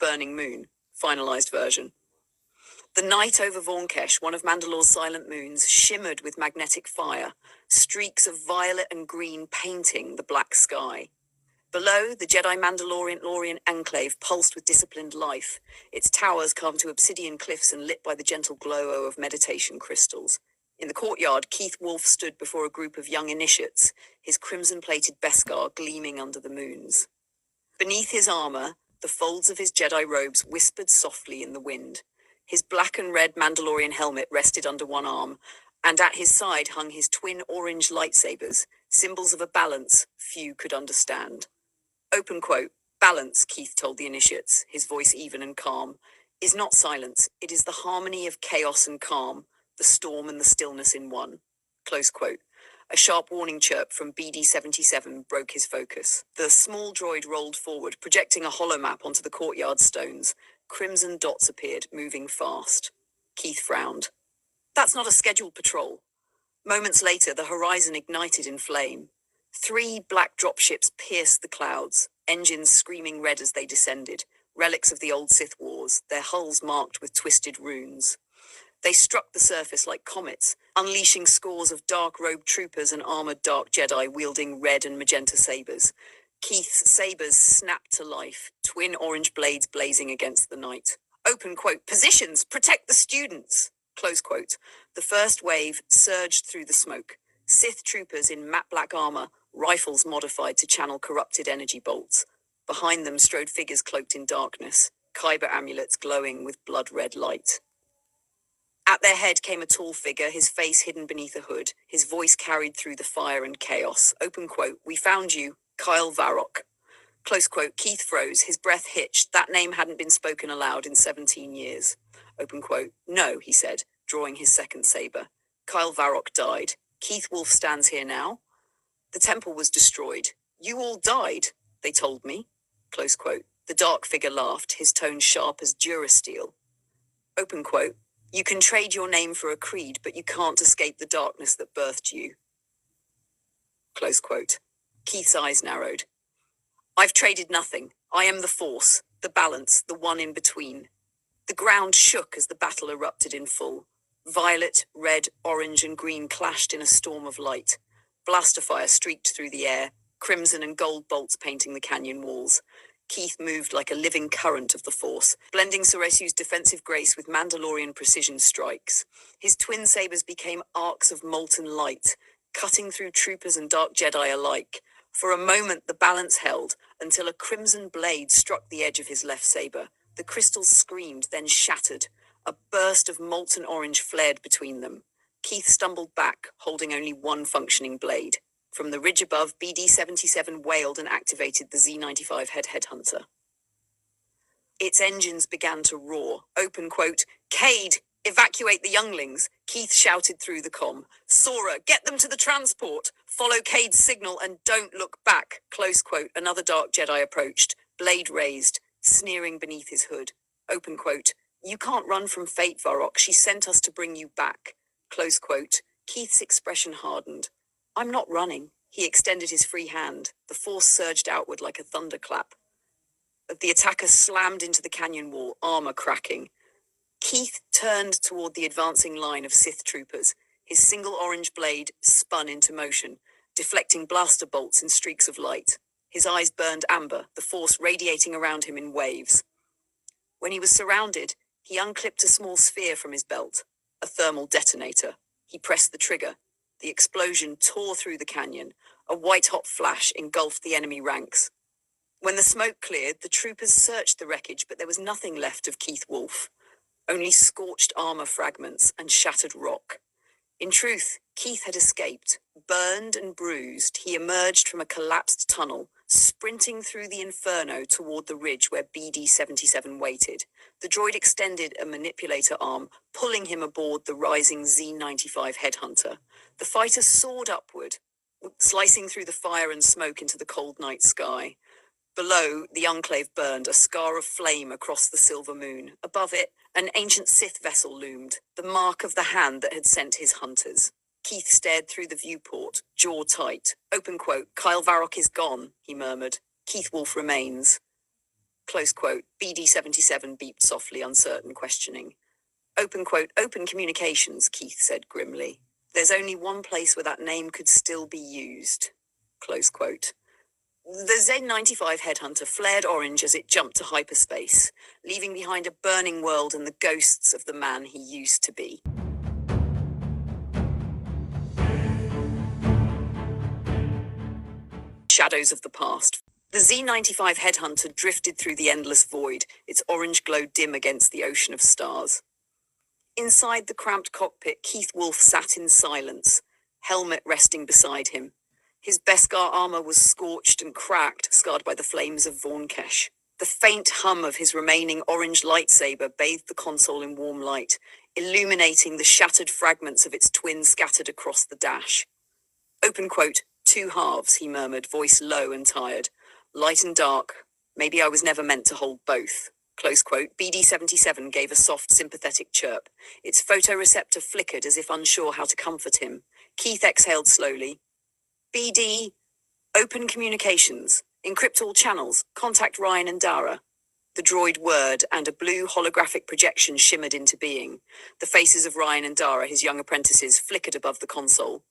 burning moon. Finalized version. The night over Vornkesh, one of Mandalore's silent moons, shimmered with magnetic fire, streaks of violet and green painting the black sky. Below, the Jedi Mandalorian enclave pulsed with disciplined life, its towers carved to obsidian cliffs and lit by the gentle glow of meditation crystals. In the courtyard, Keith Wolf stood before a group of young initiates, his crimson-plated beskar gleaming under the moons. Beneath his armor, the folds of his Jedi robes whispered softly in the wind. His black and red Mandalorian helmet rested under one arm, and at his side hung his twin orange lightsabers, symbols of a balance few could understand. Open quote, balance, Keith told the initiates, his voice even and calm, is not silence, it is the harmony of chaos and calm, the storm and the stillness in one. Close quote. A sharp warning chirp from BD-77 broke his focus. The small droid rolled forward, projecting a holomap onto the courtyard stones. Crimson dots appeared, moving fast. Keith frowned. That's not a scheduled patrol. Moments later, the horizon ignited in flame. 3 black dropships pierced the clouds, engines screaming red as they descended, relics of the old Sith Wars, their hulls marked with twisted runes. They struck the surface like comets, unleashing scores of dark-robed troopers and armored dark Jedi wielding red and magenta sabers. Keith's sabers snapped to life, twin orange blades blazing against the night. Open quote, positions, protect the students, close quote. The first wave surged through the smoke. Sith troopers in matte black armor, rifles modified to channel corrupted energy bolts. Behind them strode figures cloaked in darkness, Kyber amulets glowing with blood-red light. At their head came a tall figure, his face hidden beneath a hood, his voice carried through the fire and chaos. Open quote, we found you, Kyle Varrock. Close quote, Keith froze, his breath hitched. That name hadn't been spoken aloud in 17 years. Open quote, no, he said, drawing his second saber. Kyle Varrock died. Keith Wolf stands here now. The temple was destroyed. You all died, they told me. Close quote. The dark figure laughed, his tone sharp as durasteel. Open quote, you can trade your name for a creed, but you can't escape the darkness that birthed you. Close quote. Keith's eyes narrowed. I've traded nothing. I am the Force, the balance, the one in between. The ground shook as the battle erupted in full. Violet, red, orange, and green clashed in a storm of light. Blaster fire streaked through the air, crimson and gold bolts painting the canyon walls. Keith moved like a living current of the Force, blending Soresu's defensive grace with Mandalorian precision strikes. His twin sabers became arcs of molten light, cutting through troopers and dark Jedi alike. For a moment, the balance held, until a crimson blade struck the edge of his left saber. The crystals screamed, then shattered. A burst of molten orange flared between them. Keith stumbled back, holding only one functioning blade. From the ridge above, BD-77 wailed and activated the Z-95 headhunter. Its engines began to roar. Open quote, Cade, evacuate the younglings, Keith shouted through the comm. Sora, get them to the transport. Follow Cade's signal and don't look back. Close quote, another dark Jedi approached, blade raised, sneering beneath his hood. Open quote, you can't run from fate, Varrock. She sent us to bring you back. Close quote. Keith's expression hardened. I'm not running. He extended his free hand. The Force surged outward like a thunderclap. The attacker slammed into the canyon wall, armor cracking. Keith turned toward the advancing line of Sith troopers. His single orange blade spun into motion, deflecting blaster bolts in streaks of light. His eyes burned amber, the Force radiating around him in waves. When he was surrounded, he unclipped a small sphere from his belt, a thermal detonator. He pressed the trigger. The explosion tore through the canyon. A white-hot flash engulfed the enemy ranks. When the smoke cleared, the troopers searched the wreckage, but there was nothing left of Keith Wolf. Only scorched armor fragments and shattered rock. In truth, Keith had escaped. Burned and bruised, he emerged from a collapsed tunnel, sprinting through the inferno toward the ridge where BD-77 waited. The droid extended a manipulator arm, pulling him aboard the rising Z-95 headhunter. The fighter soared upward, slicing through the fire and smoke into the cold night sky. Below, the enclave burned, a scar of flame across the silver moon. Above it, an ancient Sith vessel loomed, the mark of the hand that had sent his hunters. Keith stared through the viewport, jaw tight. Open quote, Kyle Varrock is gone, he murmured. Keith Wolf remains. Close quote. BD-77 beeped softly, uncertain, questioning. Open quote. Open communications, Keith said grimly. There's only one place where that name could still be used. Close quote. The Z-95 headhunter flared orange as it jumped to hyperspace, leaving behind a burning world and the ghosts of the man he used to be. Shadows of the past. The Z-95 headhunter drifted through the endless void, its orange glow dim against the ocean of stars. Inside the cramped cockpit, Keith Wolf sat in silence, helmet resting beside him. His Beskar armor was scorched and cracked, scarred by the flames of Vornkesh. The faint hum of his remaining orange lightsaber bathed the console in warm light, illuminating the shattered fragments of its twin scattered across the dash. Open quote. Two halves, he murmured, voice low and tired. Light and dark. Maybe I was never meant to hold both. Close quote. BD-77 gave a soft, sympathetic chirp. Its photoreceptor flickered as if unsure how to comfort him. Keith exhaled slowly. BD, open communications. Encrypt all channels. Contact Ryan and Dara. The droid whirred, and a blue holographic projection shimmered into being. The faces of Ryan and Dara, his young apprentices, flickered above the console.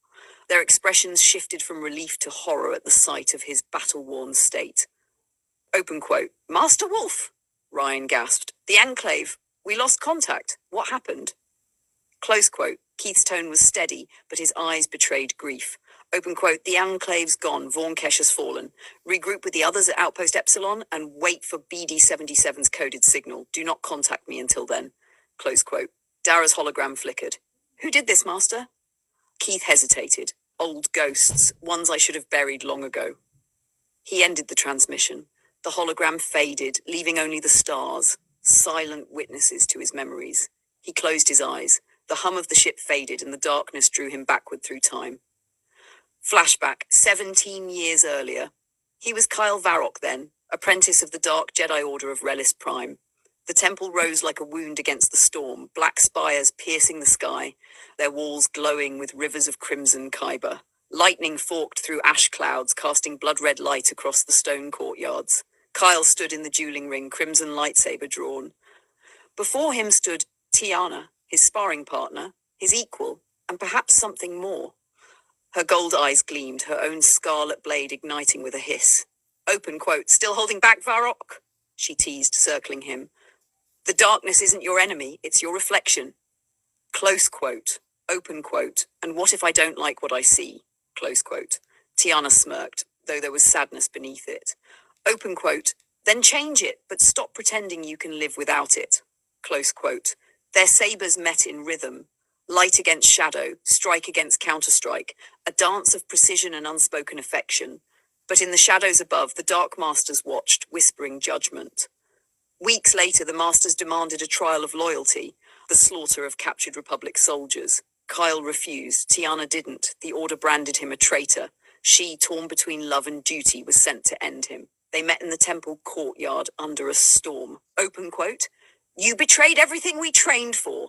Their expressions shifted from relief to horror at the sight of his battle-worn state. Open quote. Master Wolf, Ryan gasped. The Enclave. We lost contact. What happened? Close quote. Keith's tone was steady, but his eyes betrayed grief. Open quote. The Enclave's gone. Vornkesh has fallen. Regroup with the others at Outpost Epsilon and wait for BD-77's coded signal. Do not contact me until then. Close quote. Dara's hologram flickered. Who did this, Master? Keith hesitated. Old ghosts, ones I should have buried long ago. He ended the transmission. The hologram faded, leaving only the stars, silent witnesses to his memories. He closed his eyes. The hum of the ship faded, and the darkness drew him backward through time. Flashback, 17 years earlier. He was Kyle Varrock then, apprentice of the Dark Jedi Order of Relis Prime. The temple rose like a wound against the storm, black spires piercing the sky, their walls glowing with rivers of crimson kyber. Lightning forked through ash clouds, casting blood-red light across the stone courtyards. Kyle stood in the dueling ring, crimson lightsaber drawn. Before him stood Tiana, his sparring partner, his equal, and perhaps something more. Her gold eyes gleamed, her own scarlet blade igniting with a hiss. Open quote. Still holding back, Varrock? She teased, circling him. The darkness isn't your enemy, it's your reflection. Close quote. Open quote. And what if I don't like what I see? Close quote. Tiana smirked, though there was sadness beneath it. Open quote. Then change it, but stop pretending you can live without it. Close quote. Their sabers met in rhythm. Light against shadow, strike against counterstrike, a dance of precision and unspoken affection. But in the shadows above, the Dark Masters watched, whispering judgment. Weeks later, the Masters demanded a trial of loyalty, the slaughter of captured Republic soldiers. Kyle refused. Tiana didn't. The Order branded him a traitor. She, torn between love and duty, was sent to end him. They met in the temple courtyard under a storm. Open quote. You betrayed everything we trained for,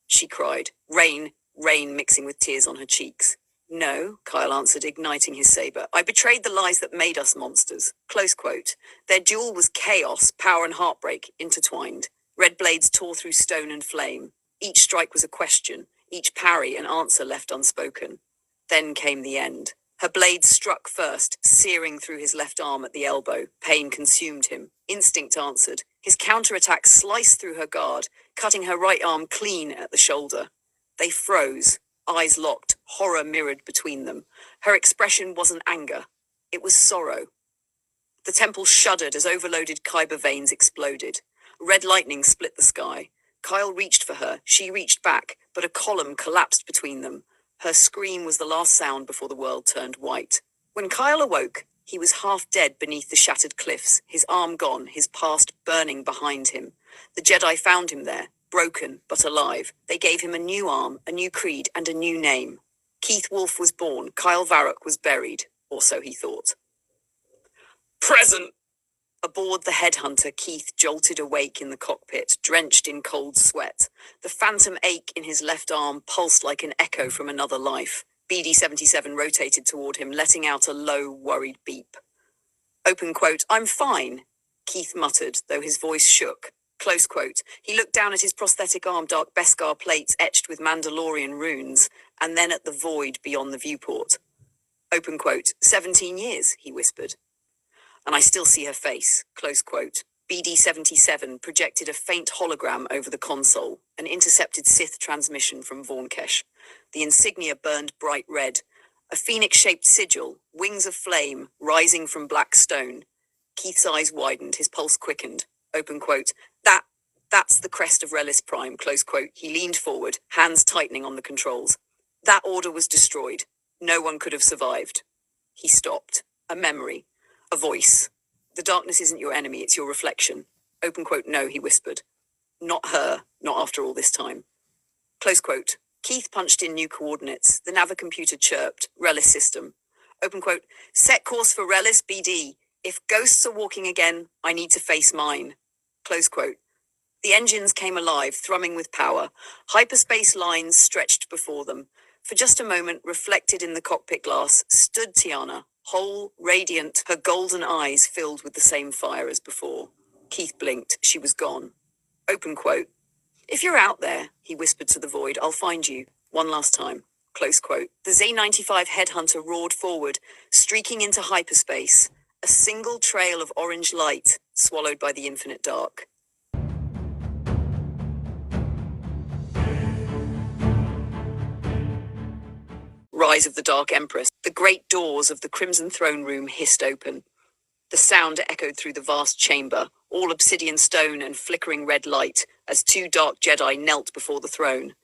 she cried, rain mixing with tears on her cheeks. No, Kyle answered, igniting his saber. I betrayed the lies that made us monsters. Close quote. Their duel was chaos, power and heartbreak intertwined. Red blades tore through stone and flame. Each strike was a question, each parry an answer left unspoken. Then came the end. Her blade struck first, searing through his left arm at the elbow. Pain consumed him. Instinct answered. His counterattack sliced through her guard, cutting her right arm clean at the shoulder. They froze, eyes locked, horror mirrored between them. Her expression wasn't anger. It was sorrow. The temple shuddered as overloaded kyber veins exploded. Red lightning split the sky. Kyle reached for her. She reached back, but a column collapsed between them. Her scream was the last sound before the world turned white. When Kyle awoke, he was half dead beneath the shattered cliffs, his arm gone, his past burning behind him. The Jedi found him there, broken but alive. They gave him a new arm, a new creed, and a new name. Keith Wolf was born, Kyle Varrock was buried, or so he thought. Present! Aboard the headhunter, Keith jolted awake in the cockpit, drenched in cold sweat. The phantom ache in his left arm pulsed like an echo from another life. BD-77 rotated toward him, letting out a low, worried beep. Open quote, I'm fine. Keith muttered, though his voice shook. Close quote. He looked down at his prosthetic arm, dark Beskar plates etched with Mandalorian runes, and then at the void beyond the viewport. Open quote. 17 years, he whispered. And I still see her face. Close quote. BD-77 projected a faint hologram over the console, an intercepted Sith transmission from Vornkesh. The insignia burned bright red. A phoenix-shaped sigil, wings of flame, rising from black stone. Keith's eyes widened, his pulse quickened. Open quote. That's the crest of Relis Prime, close quote. He leaned forward, hands tightening on the controls. That order was destroyed. No one could have survived. He stopped. A memory. A voice. The darkness isn't your enemy, it's your reflection. Open quote. No, he whispered. Not her, not after all this time. Close quote. Keith punched in new coordinates. The navicomputer chirped. Relis system. Open quote. Set course for Relis BD. If ghosts are walking again, I need to face mine. Close quote. The engines came alive, thrumming with power. Hyperspace lines stretched before them. For just a moment, reflected in the cockpit glass, stood Tiana, whole, radiant, her golden eyes filled with the same fire as before. Keith blinked. She was gone. Open quote. If you're out there, he whispered to the void, I'll find you. One last time. Close quote. The Z-95 headhunter roared forward, streaking into hyperspace. A single trail of orange light, swallowed by the infinite dark. Rise of the Dark Empress. The great doors of the Crimson Throne Room hissed open. The sound echoed through the vast chamber, all obsidian stone and flickering red light, as two dark Jedi knelt before the throne.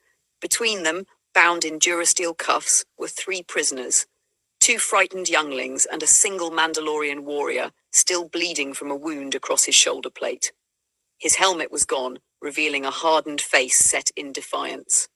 Between them, bound in durasteel cuffs, were 3 prisoners. 2 frightened younglings and a single Mandalorian warrior, still bleeding from a wound across his shoulder plate. His helmet was gone, revealing a hardened face set in defiance.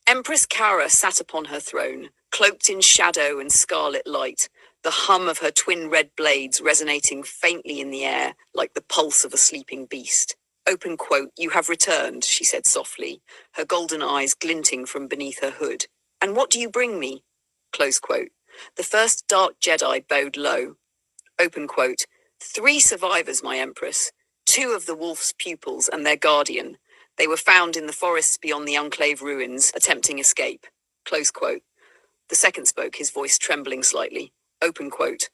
Empress Cara sat upon her throne, cloaked in shadow and scarlet light, the hum of her twin red blades resonating faintly in the air like the pulse of a sleeping beast. Open quote. You have returned, she said softly, her golden eyes glinting from beneath her hood. And what do you bring me? Close quote. The first dark Jedi bowed low. Open quote. 3 survivors, my Empress. 2 of the wolf's pupils and their guardian. They were found in the forests beyond the Enclave ruins, attempting escape. Close quote. The second spoke, his voice trembling slightly. Open quote.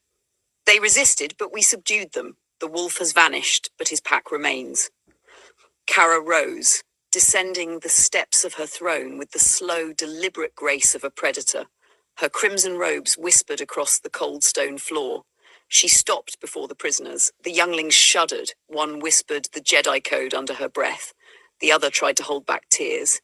They resisted, but we subdued them. The wolf has vanished, but his pack remains. Cara rose, descending the steps of her throne with the slow, deliberate grace of a predator. Her crimson robes whispered across the cold stone floor. She stopped before the prisoners. The younglings shuddered. One whispered the Jedi code under her breath. The other tried to hold back tears.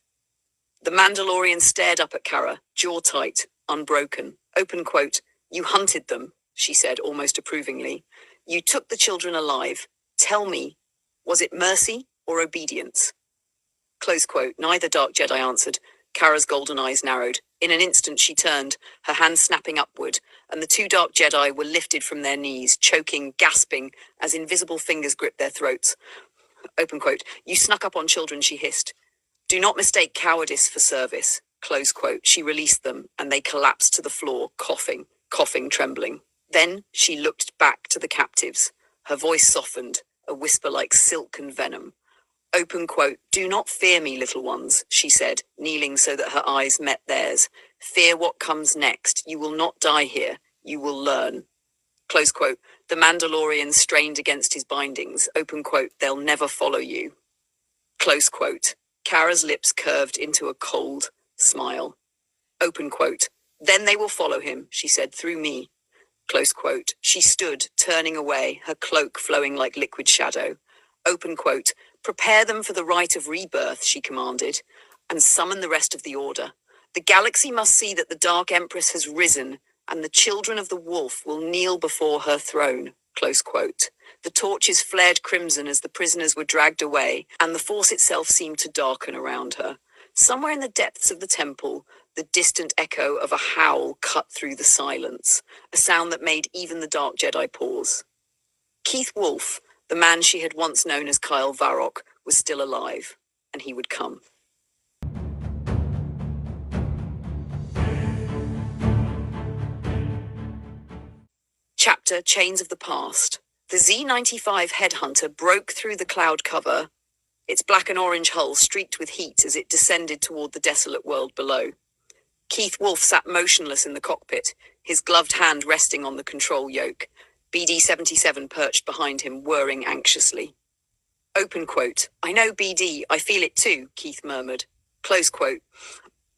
The Mandalorian stared up at Cara, jaw tight, unbroken. Open quote. You hunted them, she said almost approvingly. You took the children alive. Tell me, was it mercy or obedience? Close quote. Neither dark Jedi answered. Cara's golden eyes narrowed. In an instant she turned, her hands snapping upward, and the 2 dark Jedi were lifted from their knees, choking, gasping, as invisible fingers gripped their throats. Open quote. You snuck up on children, she hissed. Do not mistake cowardice for service. Close quote. She released them, and they collapsed to the floor, coughing, trembling. Then she looked back to the captives. Her voice softened, a whisper like silk and venom. Open quote. Do not fear me, little ones, she said, kneeling so that her eyes met theirs. Fear what comes next. You will not die here. You will learn. Close quote. The Mandalorian strained against his bindings. Open quote. They'll never follow you. Close quote. Cara's lips curved into a cold smile. Open quote. Then they will follow him, she said, through me. Close quote. She stood, turning away, her cloak flowing like liquid shadow. Open quote. Prepare them for the rite of rebirth, she commanded, and summon the rest of the order. The galaxy must see that the Dark Empress has risen, and the children of the wolf will kneel before her throne. Close quote. The torches flared crimson as the prisoners were dragged away, and the force itself seemed to darken around her. Somewhere in the depths of the temple, the distant echo of a howl cut through the silence, a sound that made even the Dark Jedi pause. Keith Wolf, the man she had once known as Kyle Varrock, was still alive, and he would come. Chapter Chains of the Past. The Z-95 headhunter broke through the cloud cover, its black and orange hull streaked with heat as it descended toward the desolate world below. Keith Wolfe sat motionless in the cockpit, his gloved hand resting on the control yoke, BD-77 perched behind him, whirring anxiously. Open quote. I know, BD, I feel it too, Keith murmured. Close quote.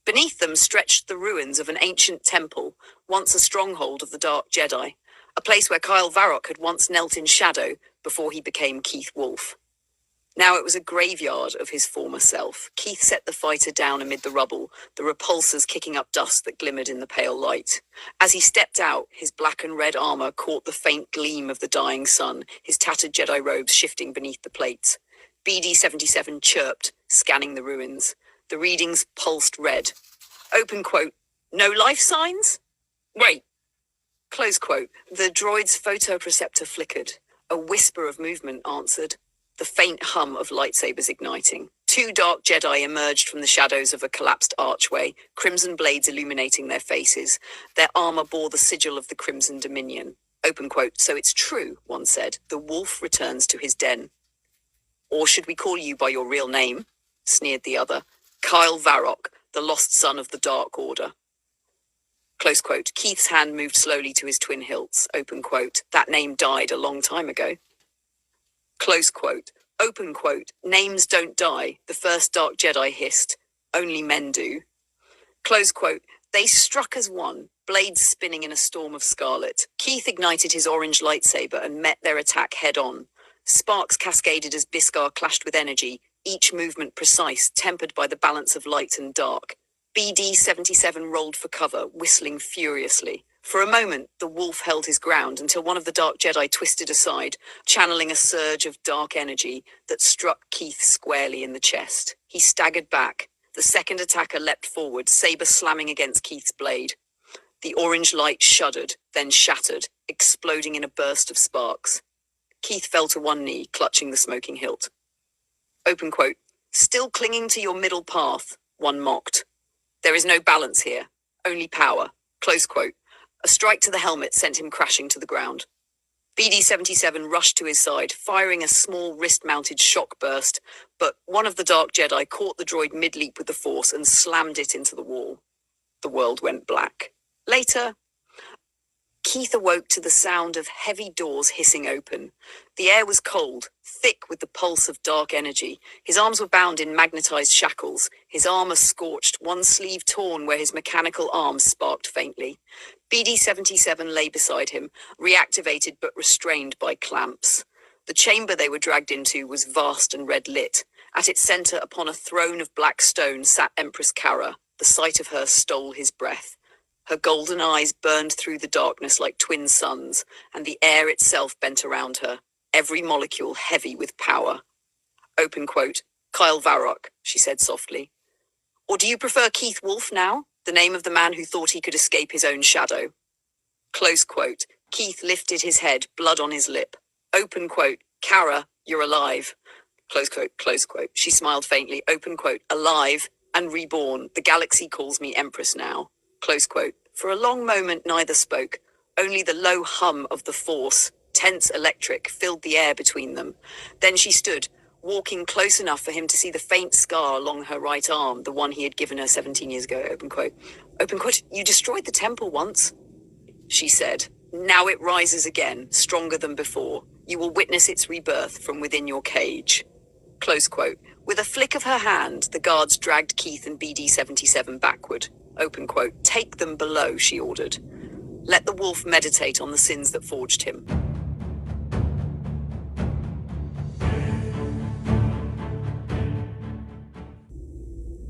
Beneath them stretched the ruins of an ancient temple, once a stronghold of the Dark Jedi, a place where Kyle Varrock had once knelt in shadow before he became Keith Wolfe. Now it was a graveyard of his former self. Keith set the fighter down amid the rubble, the repulsors kicking up dust that glimmered in the pale light. As he stepped out, his black and red armor caught the faint gleam of the dying sun, his tattered Jedi robes shifting beneath the plates. BD-77 chirped, scanning the ruins. The readings pulsed red. Open quote. No life signs? Wait. Close quote. The droid's photoperceptor flickered. A whisper of movement answered. The faint hum of lightsabers igniting. Two dark Jedi emerged from the shadows of a collapsed archway, crimson blades illuminating their faces. Their armor bore the sigil of the Crimson Dominion. Open quote. So it's true, one said. The wolf returns to his den. Or should we call you by your real name? Sneered the other. Kyle Varrock, the lost son of the Dark Order. Close quote. Keith's hand moved slowly to his twin hilts. Open quote. That name died a long time ago. Close quote. Open quote. Names don't die, the first Dark Jedi hissed. Only men do. Close quote. They struck as one, blades spinning in a storm of scarlet. Keith ignited his orange lightsaber and met their attack head-on. Sparks cascaded as Biscar clashed with energy, each movement precise, tempered by the balance of light and dark. BD-77 rolled for cover, whistling furiously. For a moment, the wolf held his ground until one of the Dark Jedi twisted aside, channeling a surge of dark energy that struck Keith squarely in the chest. He staggered back. The second attacker leapt forward, saber slamming against Keith's blade. The orange light shuddered, then shattered, exploding in a burst of sparks. Keith fell to one knee, clutching the smoking hilt. Open quote. Still clinging to your middle path, one mocked. There is no balance here, only power. Close quote. A strike to the helmet sent him crashing to the ground. BD-77 rushed to his side, firing a small wrist-mounted shock burst, but one of the Dark Jedi caught the droid mid-leap with the Force and slammed it into the wall. The world went black. Later, Keith awoke to the sound of heavy doors hissing open. The air was cold, thick with the pulse of dark energy. His arms were bound in magnetized shackles, his armor scorched, one sleeve torn where his mechanical arms sparked faintly. BD-77 lay beside him, reactivated but restrained by clamps. The chamber they were dragged into was vast and red-lit. At its center, upon a throne of black stone, sat Empress Kara. The sight of her stole his breath. Her golden eyes burned through the darkness like twin suns, and the air itself bent around her, every molecule heavy with power. Open quote. Kyle Varrock, she said softly. Or do you prefer Keith Wolfe now? The name of the man who thought he could escape his own shadow. Close quote. Keith lifted his head, blood on his lip. Open quote. Kara, you're alive. Close quote, close quote. She smiled faintly. Open quote. Alive and reborn. The galaxy calls me Empress now. Close quote. For a long moment, neither spoke. Only the low hum of the Force, tense electric, filled the air between them. Then she stood, walking close enough for him to see the faint scar along her right arm, the one he had given her 17 years ago. Open quote. Open quote. You destroyed the temple once, she said. Now it rises again, stronger than before. You will witness its rebirth from within your cage. Close quote. With a flick of her hand, the guards dragged Keith and BD-77 backward. Open quote. Take them below, she ordered. Let the wolf meditate on the sins that forged him.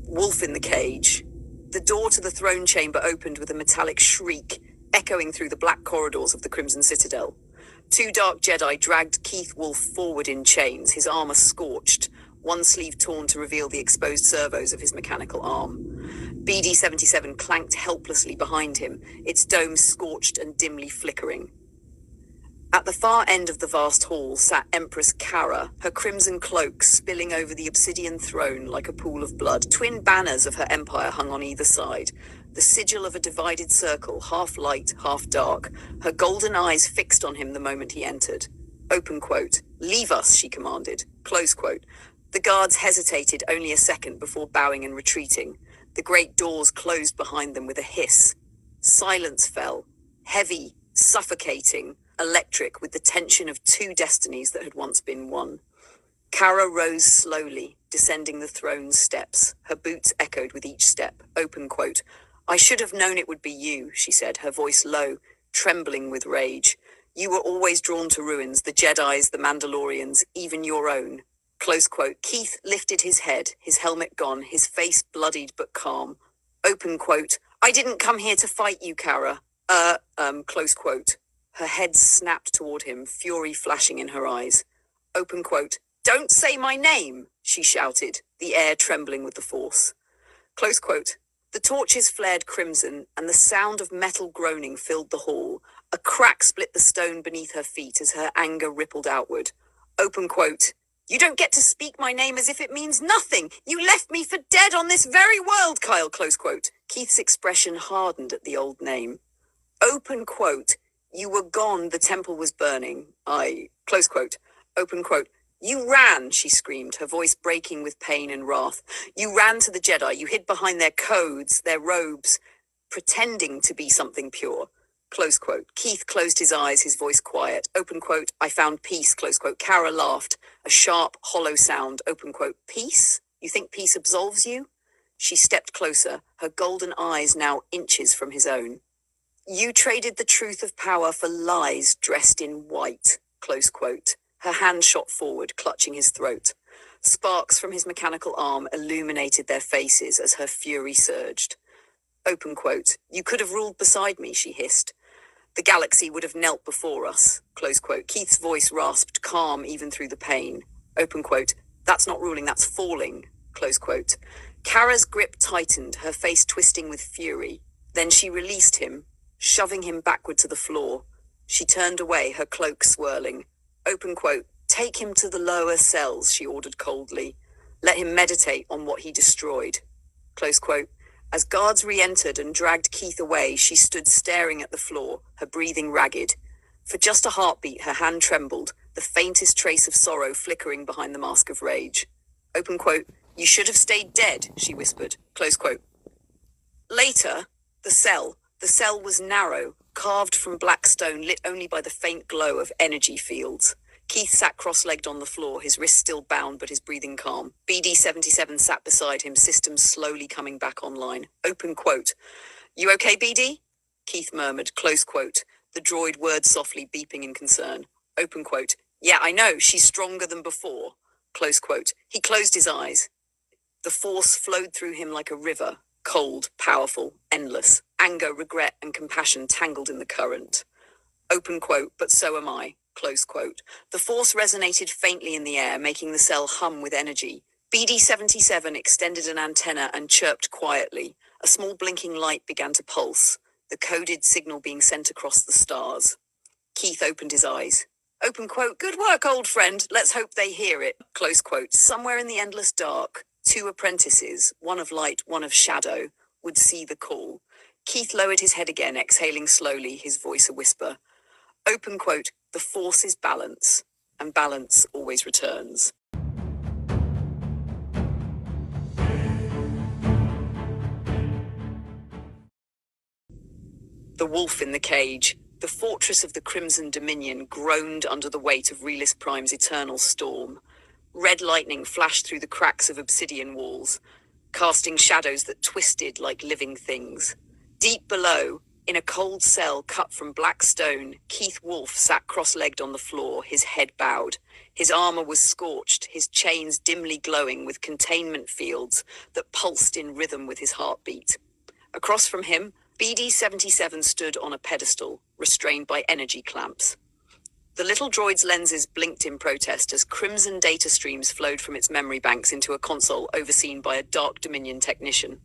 Wolf in the cage. The door to the throne chamber opened with a metallic shriek, echoing through the black corridors of the Crimson Citadel. Two Dark Jedi dragged Keith Wolfe forward in chains, his armor scorched, one sleeve torn to reveal the exposed servos of his mechanical arm. BD-77 clanked helplessly behind him, its dome scorched and dimly flickering. At the far end of the vast hall sat Empress Kara, her crimson cloak spilling over the obsidian throne like a pool of blood. Twin banners of her empire hung on either side, the sigil of a divided circle, half light, half dark, her golden eyes fixed on him the moment he entered. Open quote. Leave us, she commanded. Close quote. The guards hesitated only a second before bowing and retreating. The great doors closed behind them with a hiss. Silence fell, heavy, suffocating, electric, with the tension of two destinies that had once been one. Kara rose slowly, descending the throne's steps. Her boots echoed with each step. Open quote. I should have known it would be you, she said, her voice low, trembling with rage. You were always drawn to ruins, the Jedis, the Mandalorians, even your own. Close quote. Keith lifted his head, his helmet gone, his face bloodied but calm. Open quote. I didn't come here to fight you, Kara. Close quote. Her head snapped toward him, fury flashing in her eyes. Open quote. Don't say my name, she shouted, the air trembling with the force. Close quote. The torches flared crimson, and the sound of metal groaning filled the hall. A crack split the stone beneath her feet as her anger rippled outward. Open quote. You don't get to speak my name as if it means nothing. You left me for dead on this very world, Kyle, close quote. Keith's expression hardened at the old name. Open quote. You were gone, the temple was burning. Close quote. Open quote. You ran, she screamed, her voice breaking with pain and wrath. You ran to the Jedi. You hid behind their codes, their robes, pretending to be something pure. Close quote. Keith closed his eyes, his voice quiet. Open quote. I found peace, close quote. Kara laughed, a sharp, hollow sound. Open quote. Peace? You think peace absolves you? She stepped closer, her golden eyes now inches from his own. You traded the truth of power for lies dressed in white, close quote. Her hand shot forward, clutching his throat. Sparks from his mechanical arm illuminated their faces as her fury surged. Open quote. You could have ruled beside me, she hissed. The galaxy would have knelt before us, close quote. Keith's voice rasped, calm even through the pain. Open quote. That's not ruling, that's falling, close quote. Kara's grip tightened, her face twisting with fury. Then she released him, shoving him backward to the floor. She turned away, her cloak swirling. Open quote. Take him to the lower cells, she ordered coldly. Let him meditate on what he destroyed. Close quote. As guards re-entered and dragged Keith away, she stood staring at the floor, her breathing ragged. For just a heartbeat, her hand trembled, the faintest trace of sorrow flickering behind the mask of rage. Open quote. You should have stayed dead, she whispered. Close quote. Later, the cell. The cell was narrow, carved from black stone, lit only by the faint glow of energy fields. Keith sat cross-legged on the floor, his wrists still bound but his breathing calm. BD-77 sat beside him, systems slowly coming back online. Open quote. You okay, BD? Keith murmured, close quote, the droid words softly beeping in concern. Open quote. Yeah, I know, she's stronger than before. Close quote. He closed his eyes. The force flowed through him like a river, cold, powerful, endless. Anger, regret, and compassion tangled in the current. Open quote, but so am I. Close quote. The force resonated faintly in the air, making the cell hum with energy. BD-77 extended an antenna and chirped quietly. A small blinking light began to pulse, the coded signal being sent across the stars. Keith opened his eyes. Open quote. Good work, old friend. Let's hope they hear it. Close quote. Somewhere in the endless dark, two apprentices, one of light, one of shadow, would see the call. Keith lowered his head again, exhaling slowly, his voice a whisper. Open quote. The force is balance, and balance always returns. The wolf in the cage. The fortress of the Crimson Dominion groaned under the weight of Realist Prime's eternal storm. Red lightning flashed through the cracks of obsidian walls, casting shadows that twisted like living things. Deep below, in a cold cell cut from black stone, Keith Wolf sat cross-legged on the floor, his head bowed. His armor was scorched, his chains dimly glowing with containment fields that pulsed in rhythm with his heartbeat. Across from him, BD-77 stood on a pedestal, restrained by energy clamps. The little droid's lenses blinked in protest as crimson data streams flowed from its memory banks into a console overseen by a Dark Dominion technician.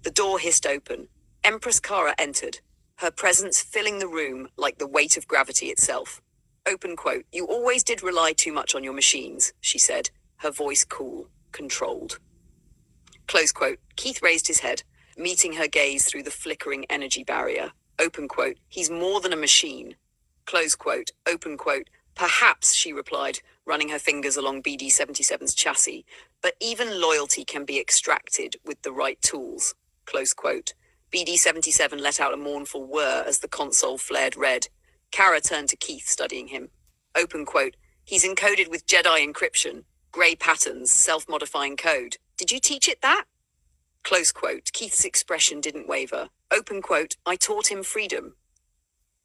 The door hissed open. Empress Kara entered, her presence filling the room like the weight of gravity itself. Open quote. You always did rely too much on your machines, she said, her voice cool, controlled. Close quote. Keith raised his head, meeting her gaze through the flickering energy barrier. Open quote. He's more than a machine. Close quote. Open quote. Perhaps, she replied, running her fingers along BD-77's chassis, but even loyalty can be extracted with the right tools. Close quote. BD-77 let out a mournful whir as the console flared red. Kara turned to Keith, studying him. Open quote. He's encoded with Jedi encryption. Grey patterns, self-modifying code. Did you teach it that? Close quote. Keith's expression didn't waver. Open quote. I taught him freedom.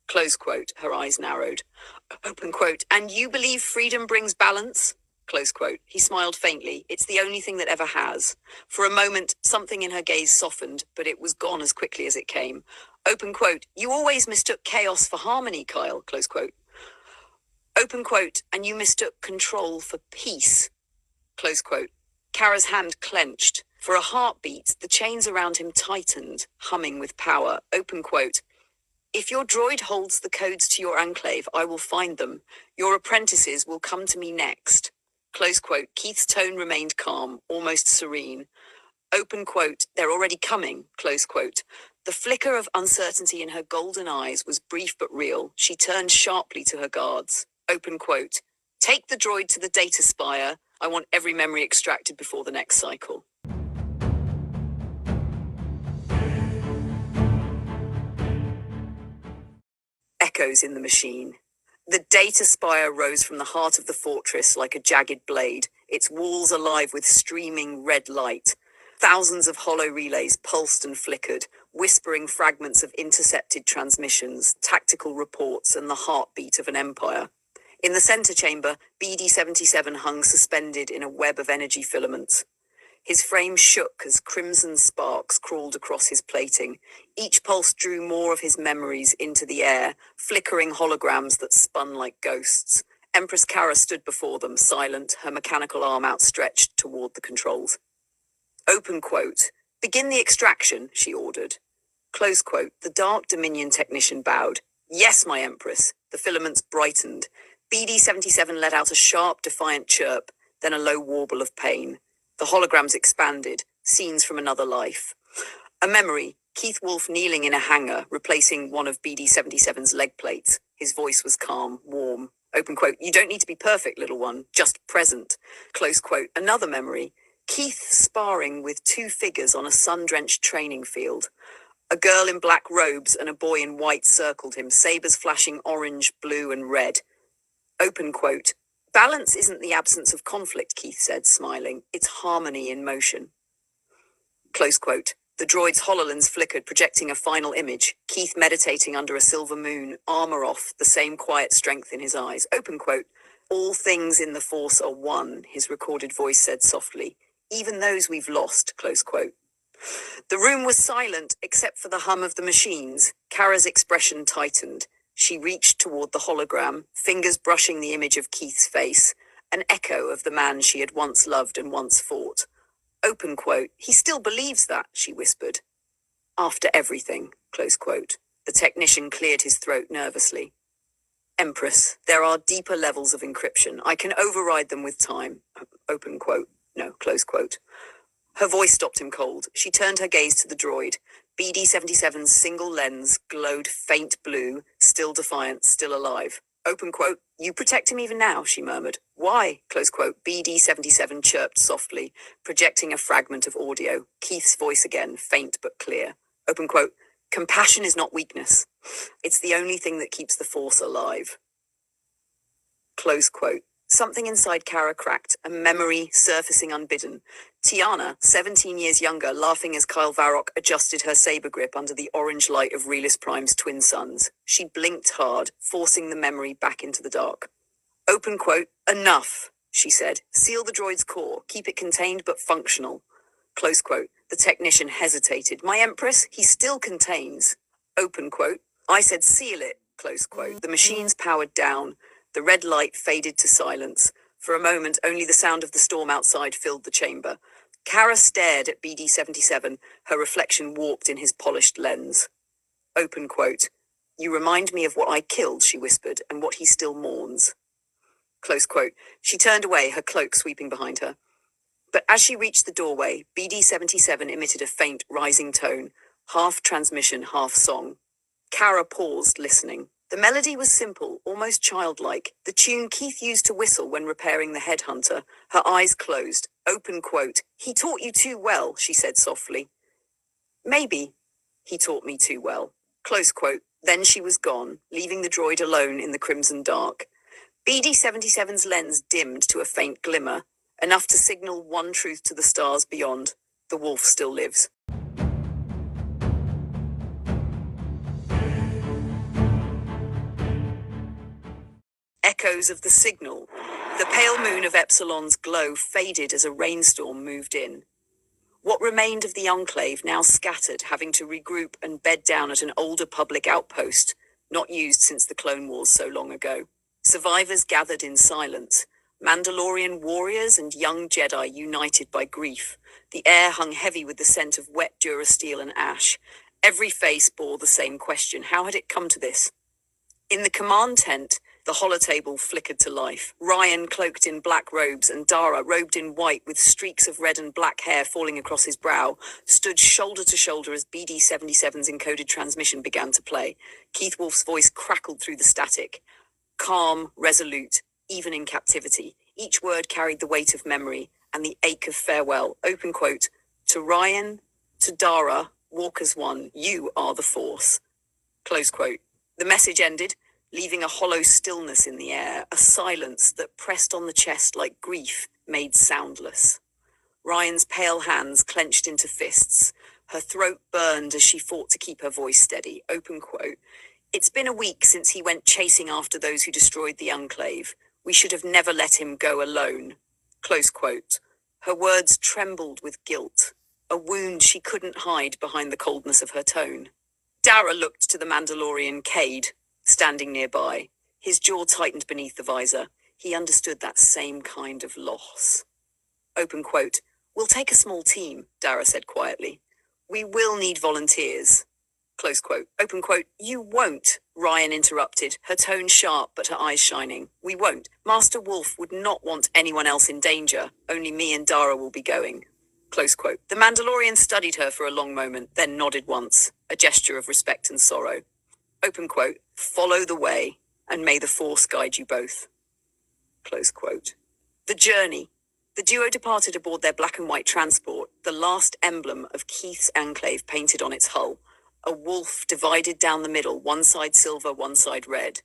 Close quote. Her eyes narrowed. Open quote. And you believe freedom brings balance? Close quote. He smiled faintly. It's the only thing that ever has. For a moment, something in her gaze softened, but it was gone as quickly as it came. Open quote. You always mistook chaos for harmony, Kyle. Close quote. Open quote. And you mistook control for peace. Close quote. Kara's hand clenched. For a heartbeat, the chains around him tightened, humming with power. Open quote. If your droid holds the codes to your enclave, I will find them. Your apprentices will come to me next. Close quote. Keith's tone remained calm, almost serene. Open quote. They're already coming. Close quote. The flicker of uncertainty in her golden eyes was brief but real. She turned sharply to her guards. Open quote. Take the droid to the data spire. I want every memory extracted before the next cycle. Echoes in the machine. The data spire rose from the heart of the fortress like a jagged blade, its walls alive with streaming red light. Thousands of hollow relays pulsed and flickered, whispering fragments of intercepted transmissions, tactical reports, and the heartbeat of an empire. In the center chamber, BD-77 hung suspended in a web of energy filaments. His frame shook as crimson sparks crawled across his plating. Each pulse drew more of his memories into the air, flickering holograms that spun like ghosts. Empress Kara stood before them, silent, her mechanical arm outstretched toward the controls. Open quote. Begin the extraction, she ordered. Close quote. The Dark Dominion technician bowed. Yes, my Empress. The filaments brightened. BD-77 let out a sharp, defiant chirp, then a low warble of pain. The holograms expanded, scenes from another life. A memory, Keith Wolf kneeling in a hangar, replacing one of BD-77's leg plates. His voice was calm, warm. Open quote. You don't need to be perfect, little one, just present. Close quote. Another memory, Keith sparring with two figures on a sun-drenched training field. A girl in black robes and a boy in white circled him, sabers flashing orange, blue, and red. Open quote. Balance isn't the absence of conflict, Keith said, smiling. It's harmony in motion. Close quote. The droid's HoloLens flickered, projecting a final image. Keith meditating under a silver moon, armor off, the same quiet strength in his eyes. Open quote. All things in the Force are one, his recorded voice said softly. Even those we've lost, close quote. The room was silent, except for the hum of the machines. Kara's expression tightened. She reached toward the hologram, fingers brushing the image of Keith's face, an echo of the man she had once loved and once fought. Open quote. He still believes that, she whispered. After everything, close quote. The technician cleared his throat nervously. Empress, there are deeper levels of encryption. I can override them with time. Open quote. No, close quote. Her voice stopped him cold. She turned her gaze to the droid. BD-77's single lens glowed faint blue, still defiant, still alive. Open quote. You protect him even now, she murmured. Why? Close quote. BD-77 chirped softly, projecting a fragment of audio. Keith's voice again, faint but clear. Open quote. Compassion is not weakness. It's the only thing that keeps the Force alive. Close quote. Something inside Kara cracked, a memory surfacing unbidden. Tiana, 17 years younger, laughing as Kyle Varrock adjusted her saber grip under the orange light of Relis Prime's twin suns. She blinked hard, forcing the memory back into the dark. Open quote. Enough, she said. Seal the droid's core. Keep it contained but functional. Close quote. The technician hesitated. My Empress, he still contains. Open quote. I said seal it. Close quote. The machines powered down. The red light faded to silence. For a moment, only the sound of the storm outside filled the chamber. Kara stared at BD-77, her reflection warped in his polished lens. Open quote. You remind me of what I killed, she whispered, and what he still mourns. Close quote. She turned away, her cloak sweeping behind her. But as she reached the doorway, BD-77 emitted a faint, rising tone, half transmission, half song. Kara paused, listening. The melody was simple, almost childlike, the tune Keith used to whistle when repairing the headhunter, her eyes closed. Open quote, "He taught you too well," she said softly. "Maybe he taught me too well." Close quote. Then she was gone, leaving the droid alone in the crimson dark. BD-77's lens dimmed to a faint glimmer, enough to signal one truth to the stars beyond. The wolf still lives. Echoes of the signal. The pale moon of Epsilon's glow faded as a rainstorm moved in. What remained of the enclave now scattered, having to regroup and bed down at an older public outpost, not used since the Clone Wars so long ago. Survivors gathered in silence, Mandalorian warriors and young Jedi united by grief. The air hung heavy with the scent of wet durasteel and ash. Every face bore the same question: how had it come to this? In the command tent, the holotable flickered to life. Ryan, cloaked in black robes, and Dara, robed in white with streaks of red and black hair falling across his brow, stood shoulder to shoulder as BD-77's encoded transmission began to play. Keith Wolf's voice crackled through the static. Calm, resolute, even in captivity. Each word carried the weight of memory and the ache of farewell. Open quote, "To Ryan, to Dara, walk as one, you are the Force." Close quote. The message ended, leaving a hollow stillness in the air, a silence that pressed on the chest like grief made soundless. Ryan's pale hands clenched into fists. Her throat burned as she fought to keep her voice steady. Open quote. "It's been a week since he went chasing after those who destroyed the Enclave. We should have never let him go alone." Close quote. Her words trembled with guilt, a wound she couldn't hide behind the coldness of her tone. Dara looked to the Mandalorian Cade, standing nearby. His jaw tightened beneath the visor. He understood that same kind of loss. Open quote. "We'll take a small team," Dara said quietly. "We will need volunteers." Close quote. Open quote. "You won't," Ryan interrupted, her tone sharp but her eyes shining. "We won't. Master Wolf would not want anyone else in danger. Only me and Dara will be going." Close quote. The Mandalorian studied her for a long moment, then nodded once, a gesture of respect and sorrow. Open quote. "Follow the way, and may the Force guide you both." Close quote. The journey. The duo departed aboard their black and white transport, the last emblem of Keith's enclave painted on its hull. A wolf divided down the middle, one side silver, one side red.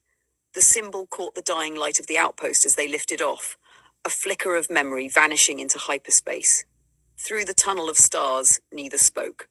The symbol caught the dying light of the outpost as they lifted off, a flicker of memory vanishing into hyperspace. Through the tunnel of stars, neither spoke.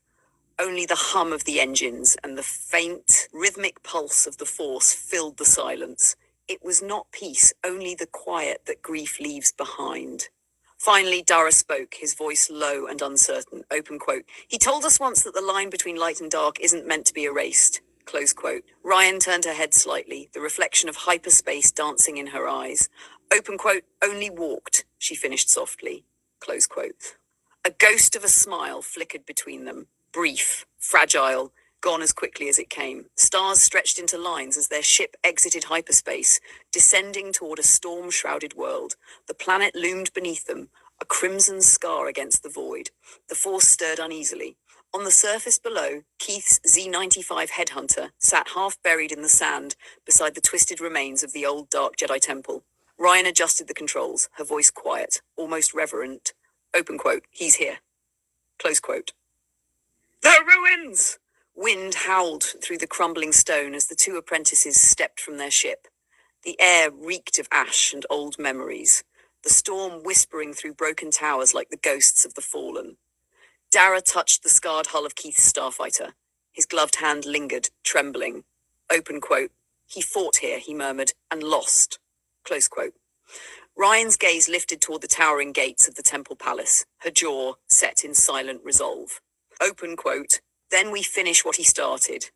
Only the hum of the engines and the faint, rhythmic pulse of the Force filled the silence. It was not peace, only the quiet that grief leaves behind. Finally, Dara spoke, his voice low and uncertain. Open quote. "He told us once that the line between light and dark isn't meant to be erased." Close quote. Ryan turned her head slightly, the reflection of hyperspace dancing in her eyes. Open quote. "Only walked," she finished softly. Close quote. A ghost of a smile flickered between them. Brief, fragile, gone as quickly as it came. Stars stretched into lines as their ship exited hyperspace, descending toward a storm-shrouded world. The planet loomed beneath them, a crimson scar against the void. The Force stirred uneasily. On the surface below, Keith's Z-95 headhunter sat half buried in the sand beside the twisted remains of the old Dark Jedi Temple. Ryan adjusted the controls, her voice quiet, almost reverent. Open quote. "He's here." Close quote. "The ruins!" Wind howled through the crumbling stone as the two apprentices stepped from their ship. The air reeked of ash and old memories, the storm whispering through broken towers like the ghosts of the fallen. Dara touched the scarred hull of Keith's starfighter. His gloved hand lingered, trembling. Open quote. "He fought here," he murmured, "and lost." Close quote. Ryan's gaze lifted toward the towering gates of the temple palace, her jaw set in silent resolve. Open quote. "Then we finish what he started."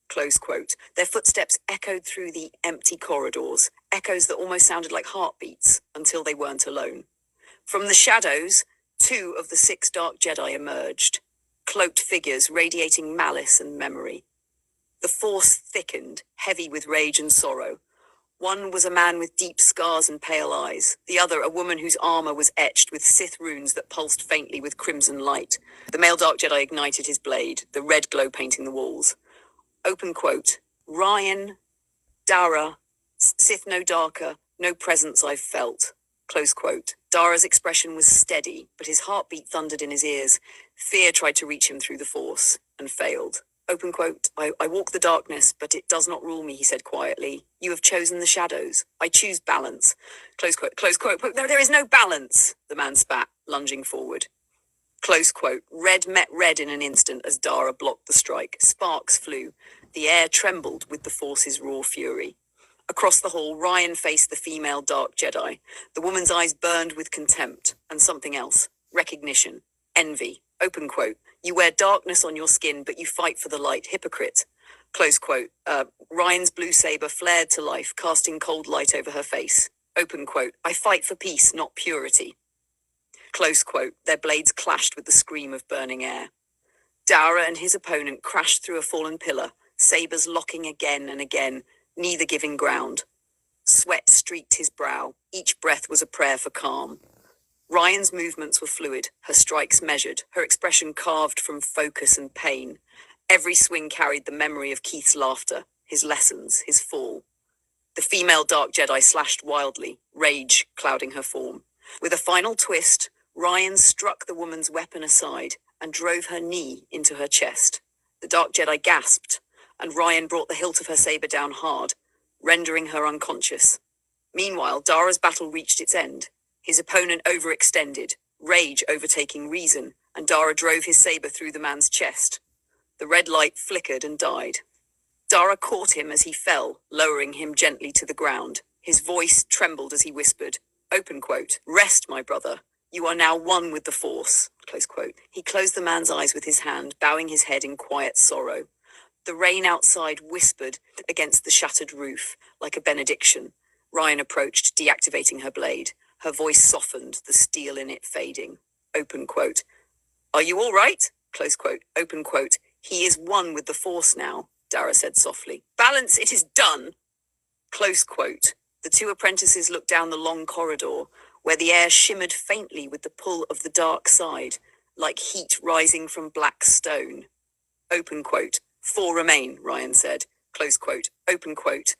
Close quote. Their footsteps echoed through the empty corridors, echoes that almost sounded like heartbeats, until they weren't alone. From the shadows, 2 of the 6 Dark Jedi emerged, cloaked figures radiating malice and memory. The Force thickened, heavy with rage and sorrow. One was a man with deep scars and pale eyes, the other a woman whose armor was etched with Sith runes that pulsed faintly with crimson light. The male Dark Jedi ignited his blade, the red glow painting the walls. Open quote. "Ryan, Dara, Sith no darker, no presence I've felt. Close quote. Dara's expression was steady, but his heartbeat thundered in his ears. Fear tried to reach him through the Force, and failed. Open quote. I walk the darkness, but it does not rule me, he said quietly. You have chosen the shadows. I choose balance. Close quote. Close quote. There is no balance, the man spat, lunging forward. Close quote. Red met red in an instant as Dara blocked the strike. Sparks flew. The air trembled with the Force's raw fury. Across the hall, Ryan faced the female Dark Jedi. The woman's eyes burned with contempt and something else. Recognition. Envy. Open quote. You wear darkness on your skin, but you fight for the light. Hypocrite. Close quote. Ryan's blue saber flared to life, casting cold light over her face. Open quote. I fight for peace, not purity. Close quote. Their blades clashed with the scream of burning air. Dara and his opponent crashed through a fallen pillar, sabers locking again and again, neither giving ground. Sweat streaked his brow. Each breath was a prayer for calm. Ryan's movements were fluid, her strikes measured, her expression carved from focus and pain. Every swing carried the memory of Keith's laughter, his lessons, his fall. The female Dark Jedi slashed wildly, rage clouding her form. With a final twist, Ryan struck the woman's weapon aside and drove her knee into her chest. The Dark Jedi gasped, and Ryan brought the hilt of her saber down hard, rendering her unconscious. Meanwhile, Dara's battle reached its end. His opponent overextended, rage overtaking reason, and Dara drove his saber through the man's chest. The red light flickered and died. Dara caught him as he fell, lowering him gently to the ground. His voice trembled as he whispered, open quote, rest, my brother. You are now one with the Force, close quote. He closed the man's eyes with his hand, bowing his head in quiet sorrow. The rain outside whispered against the shattered roof, like a benediction. Ryan approached, deactivating her blade. Her voice softened, the steel in it fading. Open quote. Are you all right? Close quote. Open quote. He is one with the Force now, Dara said softly. Balance, it is done. Close quote. The two apprentices looked down the long corridor, where the air shimmered faintly with the pull of the dark side, like heat rising from black stone. Open quote. 4 remain, Ryan said. Close quote. Open quote.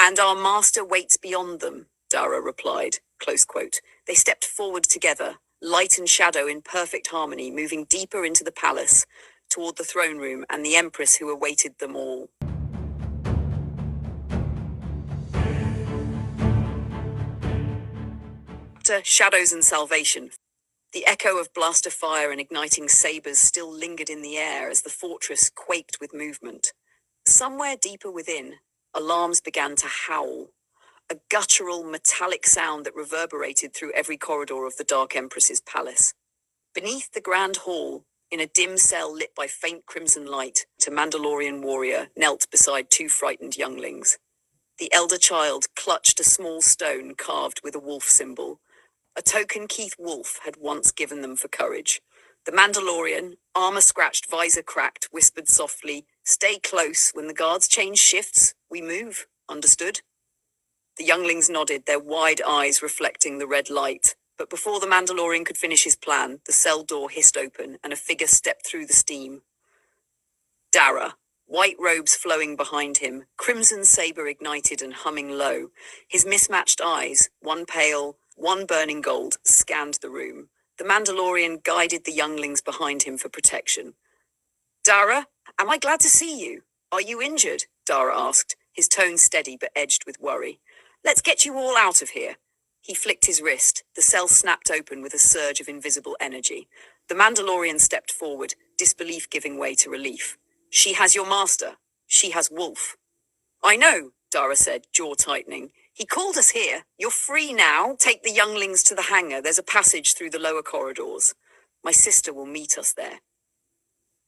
And our master waits beyond them, Dara replied. Close quote. They stepped forward together, light and shadow in perfect harmony, moving deeper into the palace, toward the throne room and the Empress who awaited them all. Shadows and Salvation. The echo of blaster fire and igniting sabers still lingered in the air as the fortress quaked with movement. Somewhere deeper within, alarms began to howl, a guttural, metallic sound that reverberated through every corridor of the Dark Empress's palace. Beneath the grand hall, in a dim cell lit by faint crimson light, a Mandalorian warrior knelt beside 2 frightened younglings. The elder child clutched a small stone carved with a wolf symbol, a token Keith Wolf had once given them for courage. The Mandalorian, armor scratched, visor cracked, whispered softly, stay close. When the guards change shifts, we move. Understood? The younglings nodded, their wide eyes reflecting the red light. But before the Mandalorian could finish his plan, the cell door hissed open and a figure stepped through the steam. Dara, white robes flowing behind him, crimson saber ignited and humming low. His mismatched eyes, one pale, one burning gold, scanned the room. The Mandalorian guided the younglings behind him for protection. Dara, am I glad to see you? Are you injured? Dara asked, his tone steady but edged with worry. Let's get you all out of here. He flicked his wrist. The cell snapped open with a surge of invisible energy. The Mandalorian stepped forward, disbelief giving way to relief. She has your master. She has Wolf. I know, Dara said, jaw tightening. He called us here. You're free now. Take the younglings to the hangar. There's a passage through the lower corridors. My sister will meet us there.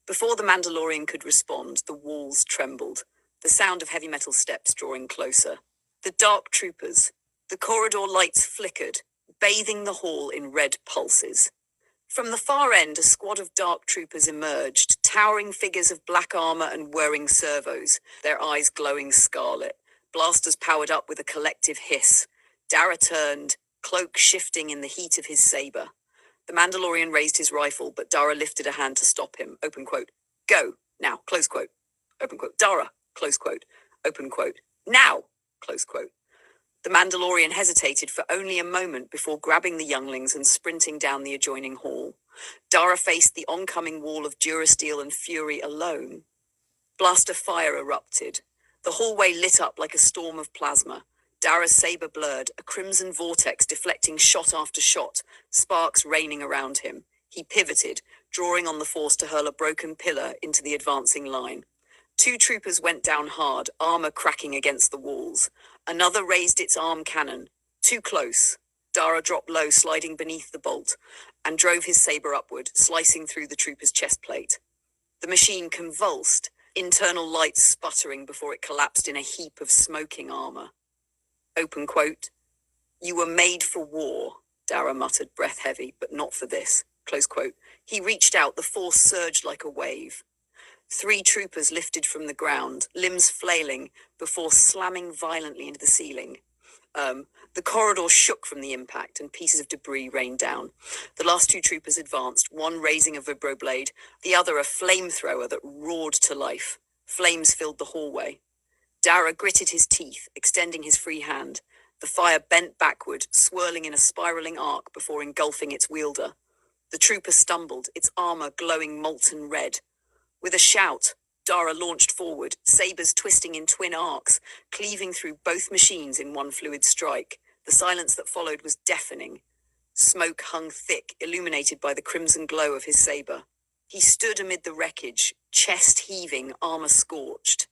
Before the Mandalorian could respond, the walls trembled, the sound of heavy metal steps drawing closer. The dark troopers. The corridor lights flickered, bathing the hall in red pulses. From the far end, a squad of dark troopers emerged, towering figures of black armor and whirring servos, their eyes glowing scarlet. Blasters powered up with a collective hiss. Dara turned, cloak shifting in the heat of his saber. The Mandalorian raised his rifle, but Dara lifted a hand to stop him. Open quote. Go, now, close quote. Open quote. Dara, close quote. Open quote. Now, close quote. The Mandalorian hesitated for only a moment before grabbing the younglings and sprinting down the adjoining hall. Dara faced the oncoming wall of Durasteel and fury alone. Blaster fire erupted. The hallway lit up like a storm of plasma. Dara's saber blurred, a crimson vortex deflecting shot after shot, sparks raining around him. He pivoted, drawing on the force to hurl a broken pillar into the advancing line. Two troopers went down hard, armor cracking against the walls. Another raised its arm cannon. Too close. Dara dropped low, sliding beneath the bolt, and drove his saber upward, slicing through the trooper's chest plate. The machine convulsed, internal lights sputtering before it collapsed in a heap of smoking armor. Open quote. You were made for war, Dara muttered, breath heavy, but not for this. Close quote. He reached out, the force surged like a wave. 3 troopers lifted from the ground, limbs flailing, before slamming violently into the ceiling. The corridor shook from the impact, and pieces of debris rained down. The last 2 troopers advanced, one raising a vibroblade, the other a flamethrower that roared to life. Flames filled the hallway. Dara gritted his teeth, extending his free hand. The fire bent backward, swirling in a spiraling arc before engulfing its wielder. The trooper stumbled, its armor glowing molten red. With a shout, Dara launched forward, sabers twisting in twin arcs, cleaving through both machines in one fluid strike. The silence that followed was deafening. Smoke hung thick, illuminated by the crimson glow of his saber. He stood amid the wreckage, chest heaving, armor scorched.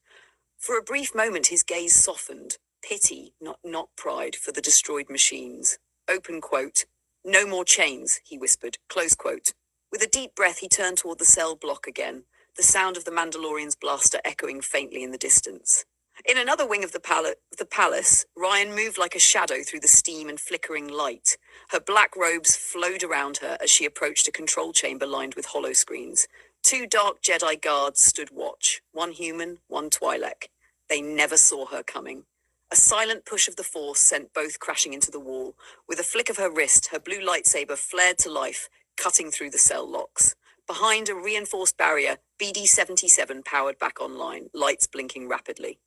For a brief moment his gaze softened, pity, not pride, for the destroyed machines. Open quote. No more chains, he whispered, close quote. With a deep breath he turned toward the cell block again, the sound of the Mandalorian's blaster echoing faintly in the distance. In another wing of the palace, Ryan moved like a shadow through the steam and flickering light. Her black robes flowed around her as she approached a control chamber lined with holoscreens. 2 dark Jedi guards stood watch, one human, one Twi'lek. They never saw her coming. A silent push of the force sent both crashing into the wall. With a flick of her wrist, her blue lightsaber flared to life, cutting through the cell locks. Behind a reinforced barrier, BD-77 powered back online, lights blinking rapidly.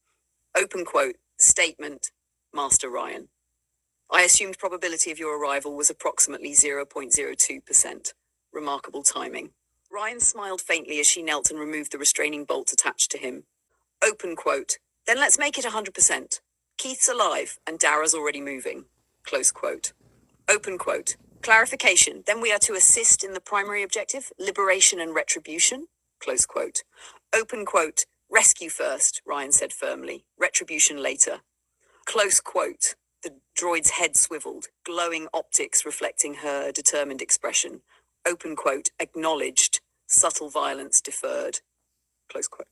Open quote, statement, Master Ryan. I assumed probability of your arrival was approximately 0.02%. Remarkable timing. Ryan smiled faintly as she knelt and removed the restraining bolt attached to him. Open quote, then let's make it 100%. Keith's alive and Dara's already moving. Close quote. Open quote. Clarification, then we are to assist in the primary objective, liberation and retribution? Close quote. Open quote. Rescue first, Ryan said firmly. Retribution later. Close quote. The droid's head swiveled, glowing optics reflecting her determined expression. Open quote. Acknowledged. Subtle violence deferred. Close quote.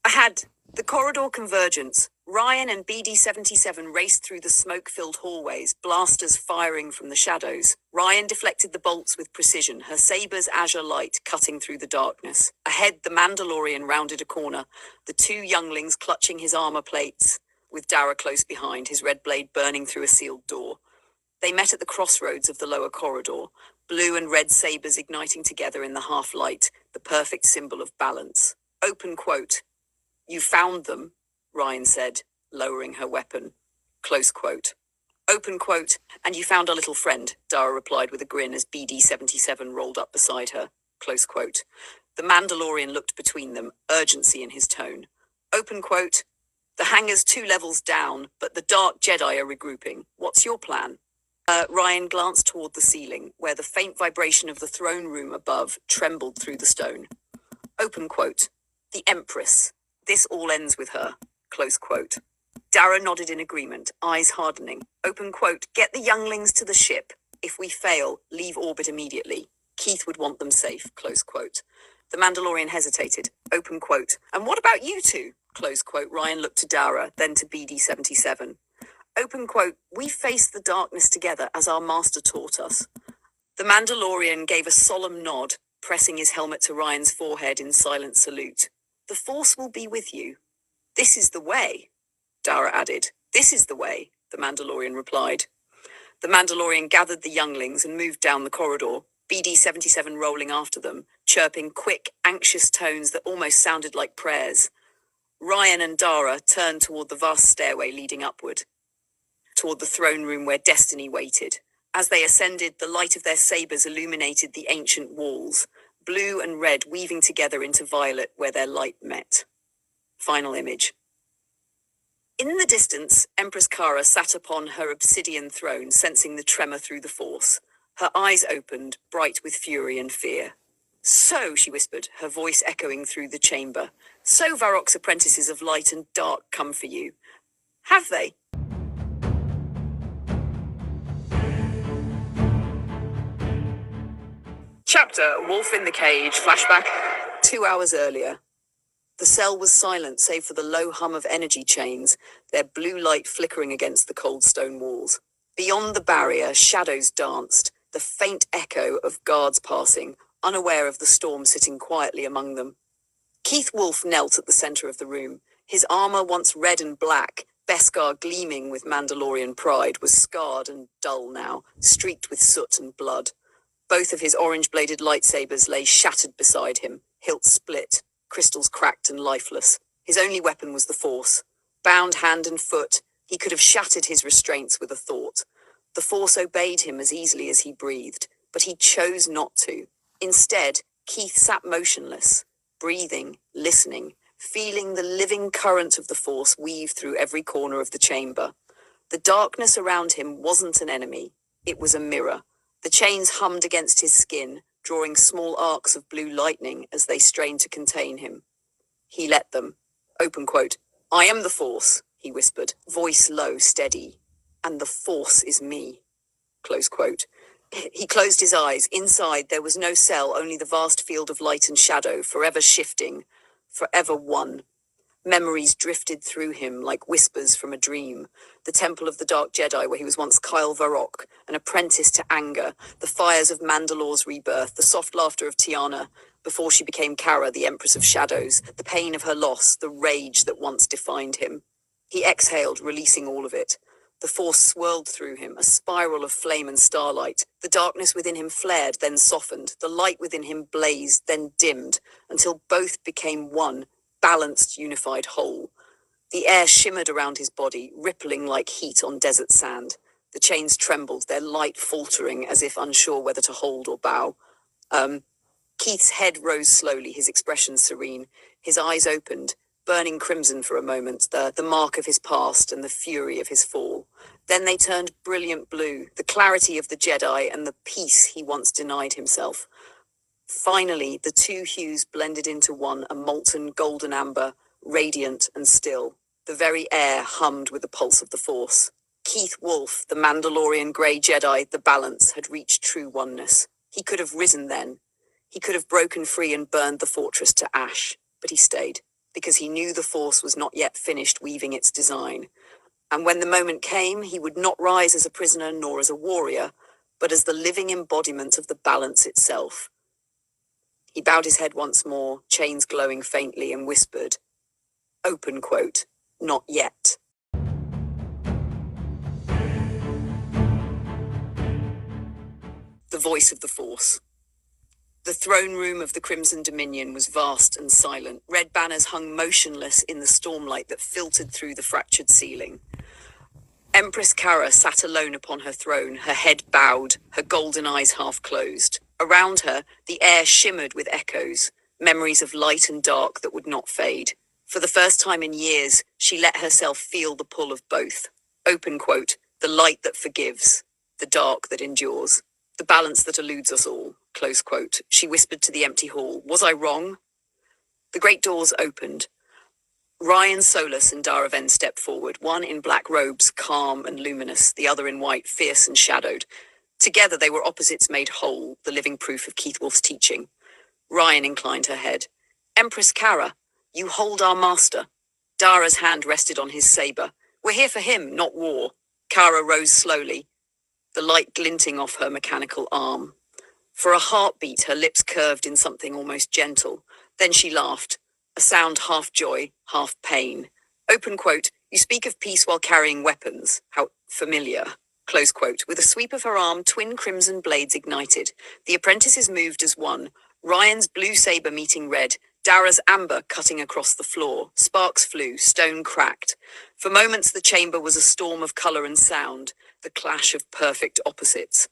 Ahead, the corridor convergence. Ryan and BD-77 raced through the smoke-filled hallways, blasters firing from the shadows. Ryan deflected the bolts with precision, her saber's azure light cutting through the darkness. Ahead, the Mandalorian rounded a corner, the 2 younglings clutching his armor plates, with Dara close behind, his red blade burning through a sealed door. They met at the crossroads of the lower corridor, blue and red sabers igniting together in the half-light, the perfect symbol of balance. Open quote. You found them, Ryan said, lowering her weapon. Close quote. Open quote, and you found our little friend, Dara replied with a grin as BD-77 rolled up beside her. Close quote. The Mandalorian looked between them, urgency in his tone. Open quote. The hangar's 2 levels down, but the dark Jedi are regrouping. What's your plan? Ryan glanced toward the ceiling, where the faint vibration of the throne room above trembled through the stone. Open quote. The Empress. This all ends with her. Close quote. Dara nodded in agreement, eyes hardening. Open quote. Get the younglings to the ship. If we fail, leave orbit immediately. Keith would want them safe. Close quote. The Mandalorian hesitated. Open quote. And what about you 2? Close quote. Ryan looked to Dara, then to BD-77. Open quote. We face the darkness together as our master taught us. The Mandalorian gave a solemn nod, pressing his helmet to Ryan's forehead in silent salute. The Force will be with you. This is the way, Dara added. This is the way, the Mandalorian replied. The Mandalorian gathered the younglings and moved down the corridor, BD-77 rolling after them, chirping quick, anxious tones that almost sounded like prayers. Ryan and Dara turned toward the vast stairway leading upward, toward the throne room where destiny waited. As they ascended, the light of their sabers illuminated the ancient walls, blue and red weaving together into violet where their light met. Final image. In the distance, Empress Kara sat upon her obsidian throne, sensing the tremor through the force. Her eyes opened, bright with fury and fear. "So," she whispered, her voice echoing through the chamber, "so Varrock's apprentices of light and dark come for you. Have they?" Chapter Wolf in the Cage, flashback 2 hours earlier. The cell was silent save for the low hum of energy chains, their blue light flickering against the cold stone walls. Beyond the barrier, shadows danced, the faint echo of guards passing, unaware of the storm sitting quietly among them. Keith Wolf knelt at the center of the room. His armor, once red and black, Beskar gleaming with Mandalorian pride, was scarred and dull now, streaked with soot and blood. Both of his orange-bladed lightsabers lay shattered beside him, hilts split, crystals cracked and lifeless. His only weapon was the Force. Bound hand and foot, he could have shattered his restraints with a thought. The Force obeyed him as easily as he breathed, but he chose not to. Instead, Keith sat motionless, breathing, listening, feeling the living current of the Force weave through every corner of the chamber. The darkness around him wasn't an enemy, it was a mirror. The chains hummed against his skin, drawing small arcs of blue lightning as they strained to contain him. He let them. Open quote. "I am the Force," he whispered, voice low, steady. "And the Force is me." Close quote. He closed his eyes. Inside, there was no cell, only the vast field of light and shadow, forever shifting, forever one. Memories drifted through him like whispers from a dream. The Temple of the Dark Jedi, where he was once Kyle Varrock, an apprentice to anger, the fires of Mandalore's rebirth, the soft laughter of Tiana, before she became Kara, the Empress of Shadows, the pain of her loss, the rage that once defined him. He exhaled, releasing all of it. The Force swirled through him, a spiral of flame and starlight. The darkness within him flared, then softened. The light within him blazed, then dimmed, until both became one, balanced, unified whole. The air shimmered around his body, rippling like heat on desert sand. The chains trembled, their light faltering as if unsure whether to hold or bow. Keith's head rose slowly, his expression serene. His eyes opened, burning crimson for a moment, the mark of his past and the fury of his fall. Then they turned brilliant blue, the clarity of the Jedi and the peace he once denied himself. Finally, the two hues blended into one, a molten golden amber, radiant and still. The very air hummed with the pulse of the Force. Keith Wolf, the Mandalorian grey Jedi, the balance, had reached true oneness. He could have risen then. He could have broken free and burned the fortress to ash. But he stayed, because he knew the Force was not yet finished weaving its design. And when the moment came, he would not rise as a prisoner nor as a warrior, but as the living embodiment of the balance itself. He bowed his head once more, chains glowing faintly, and whispered, open quote, "Not yet." The voice of the Force. The throne room of the Crimson Dominion was vast and silent. Red banners hung motionless in the stormlight that filtered through the fractured ceiling. Empress Kara sat alone upon her throne, her head bowed, her golden eyes half closed. Around her, the air shimmered with echoes, memories of light and dark that would not fade. For the first time in years, she let herself feel the pull of both. Open quote, "The light that forgives, the dark that endures, the balance that eludes us all," close quote. She whispered to the empty hall, "Was I wrong?" The great doors opened. Ryan Solus and Daraven stepped forward, one in black robes, calm and luminous, the other in white, fierce and shadowed. Together they were opposites made whole, the living proof of Keith Wolf's teaching. Ryan inclined her head. "Empress Kara, you hold our master." Dara's hand rested on his saber. "We're here for him, not war." Kara rose slowly, the light glinting off her mechanical arm. For a heartbeat, her lips curved in something almost gentle. Then she laughed, a sound half joy, half pain. Open quote, "You speak of peace while carrying weapons. How familiar." Close quote. With a sweep of her arm, twin crimson blades ignited. The apprentices moved as one, Ryan's blue saber meeting red, Dara's amber cutting across the floor. Sparks flew, stone cracked. For moments, the chamber was a storm of colour and sound, the clash of perfect opposites.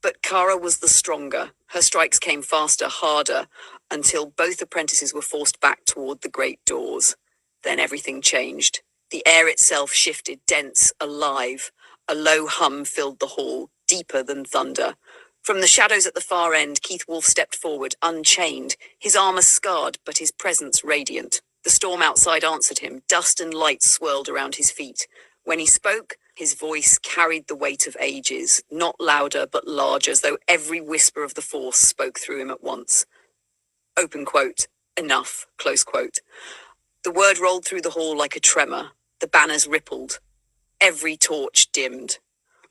But Kara was the stronger. Her strikes came faster, harder, until both apprentices were forced back toward the great doors. Then everything changed. The air itself shifted, dense, alive. A low hum filled the hall, deeper than thunder. From the shadows at the far end, Keith Wolf stepped forward, unchained, his armor scarred, but his presence radiant. The storm outside answered him. Dust and light swirled around his feet. When he spoke, his voice carried the weight of ages, not louder but large, as though every whisper of the force spoke through him at once. Open quote. Enough. Close quote. The word rolled through the hall like a tremor. The banners rippled. Every torch dimmed.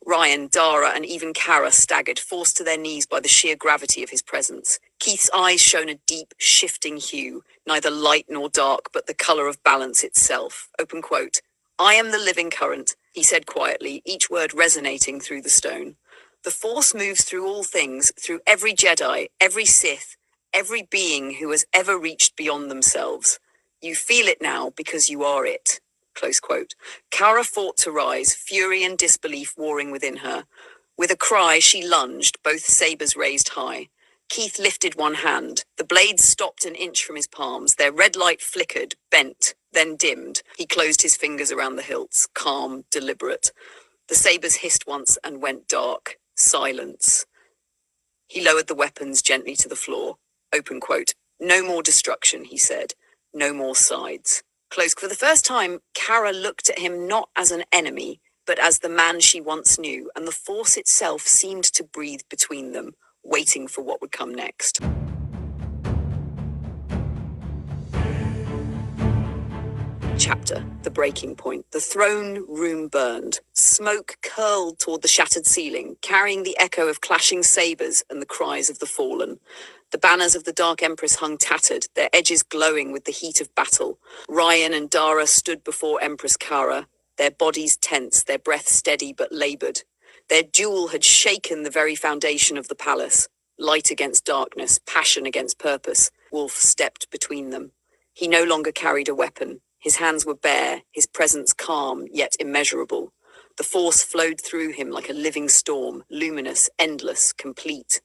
Ryan, Dara, and even Kara staggered, forced to their knees by the sheer gravity of his presence. Keith's eyes shone a deep, shifting hue, neither light nor dark, but the colour of balance itself. Open quote. I am the living current, he said quietly, each word resonating through the stone. The Force moves through all things, through every Jedi, every Sith, every being who has ever reached beyond themselves. You feel it now because you are it. Close quote. Kara fought to rise, fury and disbelief warring within her. With a cry, she lunged, both sabers raised high. Keith lifted one hand. The blades stopped an inch from his palms. Their red light flickered, bent, then dimmed. He closed his fingers around the hilts, calm, deliberate. The sabers hissed once and went dark. Silence. He lowered the weapons gently to the floor. Open quote. No more destruction, he said. No more sides. Close. For the first time, Kara looked at him not as an enemy, but as the man she once knew, and the Force itself seemed to breathe between them, waiting for what would come next. Chapter, the breaking point. The throne room burned. Smoke curled toward the shattered ceiling, carrying the echo of clashing sabers and the cries of the fallen. The banners of the Dark Empress hung tattered, their edges glowing with the heat of battle. Ryan and Dara stood before Empress Kara, their bodies tense, their breath steady but labored. Their duel had shaken the very foundation of the palace. Light against darkness, passion against purpose. Wolf stepped between them. He no longer carried a weapon. His hands were bare, his presence calm, yet immeasurable. The Force flowed through him like a living storm, luminous, endless, complete.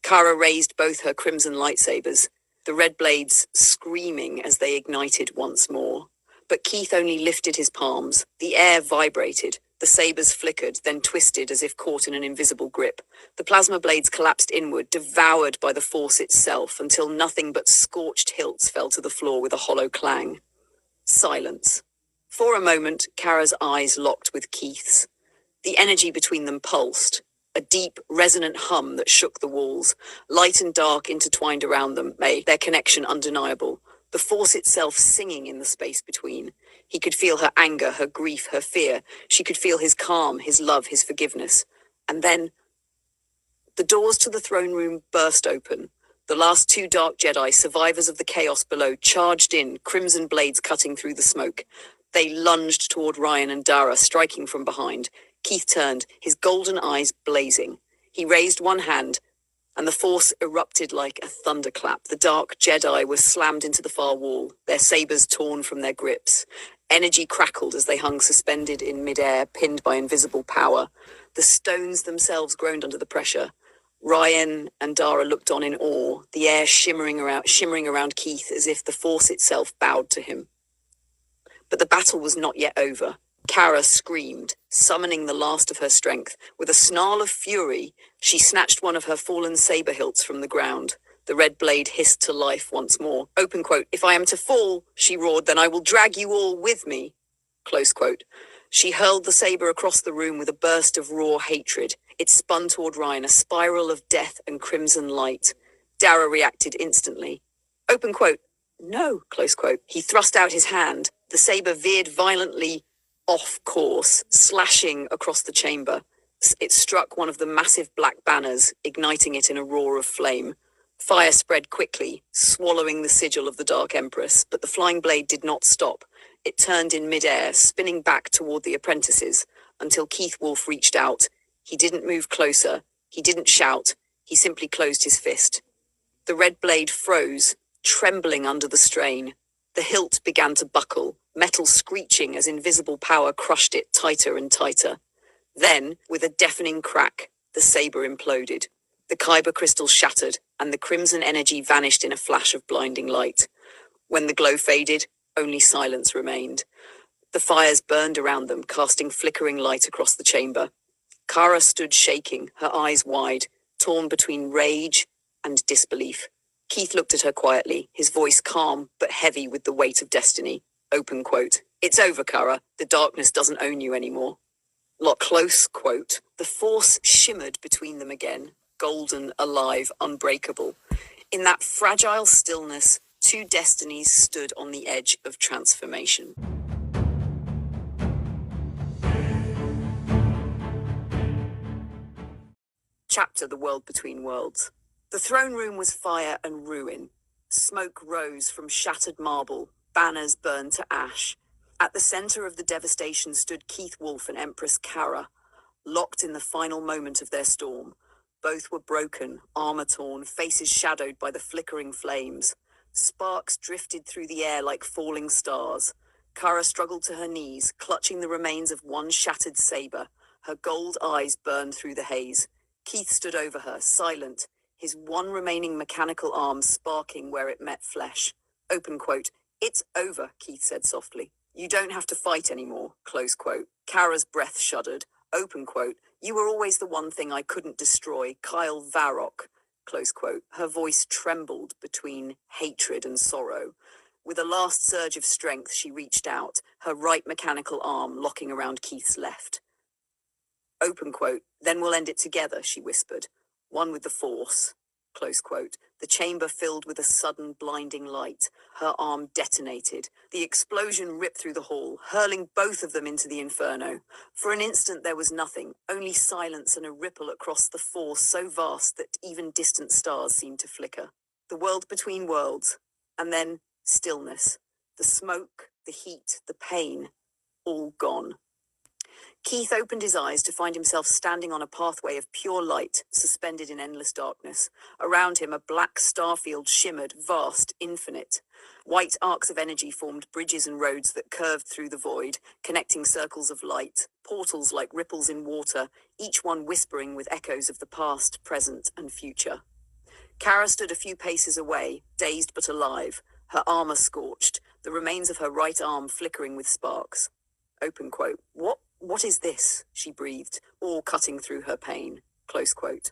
Kara raised both her crimson lightsabers, the red blades screaming as they ignited once more. But Keith only lifted his palms. The air vibrated. The sabers flickered, then twisted as if caught in an invisible grip. The plasma blades collapsed inward, devoured by the Force itself, until nothing but scorched hilts fell to the floor with a hollow clang. Silence. For a moment, Kara's eyes locked with Keith's. The energy between them pulsed. A deep, resonant hum that shook the walls. Light and dark intertwined around them made their connection undeniable. The Force itself singing in the space between. He could feel her anger, her grief, her fear. She could feel his calm, his love, his forgiveness. And then the doors to the throne room burst open. The last two Dark Jedi, survivors of the chaos below, charged in, crimson blades cutting through the smoke. They lunged toward Ryan and Dara, striking from behind. Keith turned, his golden eyes blazing. He raised one hand, and the Force erupted like a thunderclap. The Dark Jedi were slammed into the far wall, their sabers torn from their grips. Energy crackled as they hung suspended in midair, pinned by invisible power. The stones themselves groaned under the pressure. Ryan and Dara looked on in awe, the air shimmering around Keith as if the Force itself bowed to him. But the battle was not yet over. Kara screamed, summoning the last of her strength. With a snarl of fury, she snatched one of her fallen saber hilts from the ground. The red blade hissed to life once more. Open quote. If I am to fall, she roared, then I will drag you all with me. Close quote. She hurled the saber across the room with a burst of raw hatred. It spun toward Ryan, a spiral of death and crimson light. Dara reacted instantly. Open quote. No, close quote. He thrust out his hand. The saber veered violently off course, slashing across the chamber. It struck one of the massive black banners, igniting it in a roar of flame. Fire spread quickly, swallowing the sigil of the Dark Empress, but the flying blade did not stop. It turned in midair, spinning back toward the apprentices, until Keith Wolf reached out. He didn't move closer. He didn't shout. He simply closed his fist. The red blade froze, trembling under the strain. The hilt began to buckle, metal screeching as invisible power crushed it tighter and tighter. Then, with a deafening crack, the saber imploded. The kyber crystal shattered, and the crimson energy vanished in a flash of blinding light. When the glow faded, only silence remained. The fires burned around them, casting flickering light across the chamber. Kara stood shaking, her eyes wide, torn between rage and disbelief. Keith looked at her quietly, his voice calm but heavy with the weight of destiny. Open quote. It's over, Kara. The darkness doesn't own you anymore. Close quote. The force shimmered between them again, golden, alive, unbreakable. In that fragile stillness, two destinies stood on the edge of transformation. Chapter: The World Between Worlds. The throne room was fire and ruin. Smoke rose from shattered marble, banners burned to ash. At the center of the devastation stood Keith Wolf and Empress Kara, locked in the final moment of their storm. Both were broken, armor torn, faces shadowed by the flickering flames. Sparks drifted through the air like falling stars. Kara struggled to her knees, clutching the remains of one shattered saber. Her gold eyes burned through the haze. Keith stood over her, silent, his one remaining mechanical arm sparking where it met flesh. Open quote. It's over, Keith said softly. You don't have to fight anymore. Close quote. Kara's breath shuddered. Open quote. You were always the one thing I couldn't destroy, Kyle Varrock. Close quote. Her voice trembled between hatred and sorrow. With a last surge of strength, she reached out, her right mechanical arm locking around Keith's left. Open quote. Then we'll end it together, she whispered. One with the force. Close quote. The chamber filled with a sudden blinding light. Her arm detonated. The explosion ripped through the hall, hurling both of them into the inferno. For an instant there was nothing, only silence and a ripple across the force so vast that even distant stars seemed to flicker. The world between worlds. And then stillness. The smoke, the heat, the pain, all gone. Keith opened his eyes to find himself standing on a pathway of pure light, suspended in endless darkness. Around him, a black starfield shimmered, vast, infinite. White arcs of energy formed bridges and roads that curved through the void, connecting circles of light, portals like ripples in water, each one whispering with echoes of the past, present, and future. Kara stood a few paces away, dazed but alive, her armor scorched, the remains of her right arm flickering with sparks. Open quote. What is this? She breathed, all cutting through her pain. Close quote.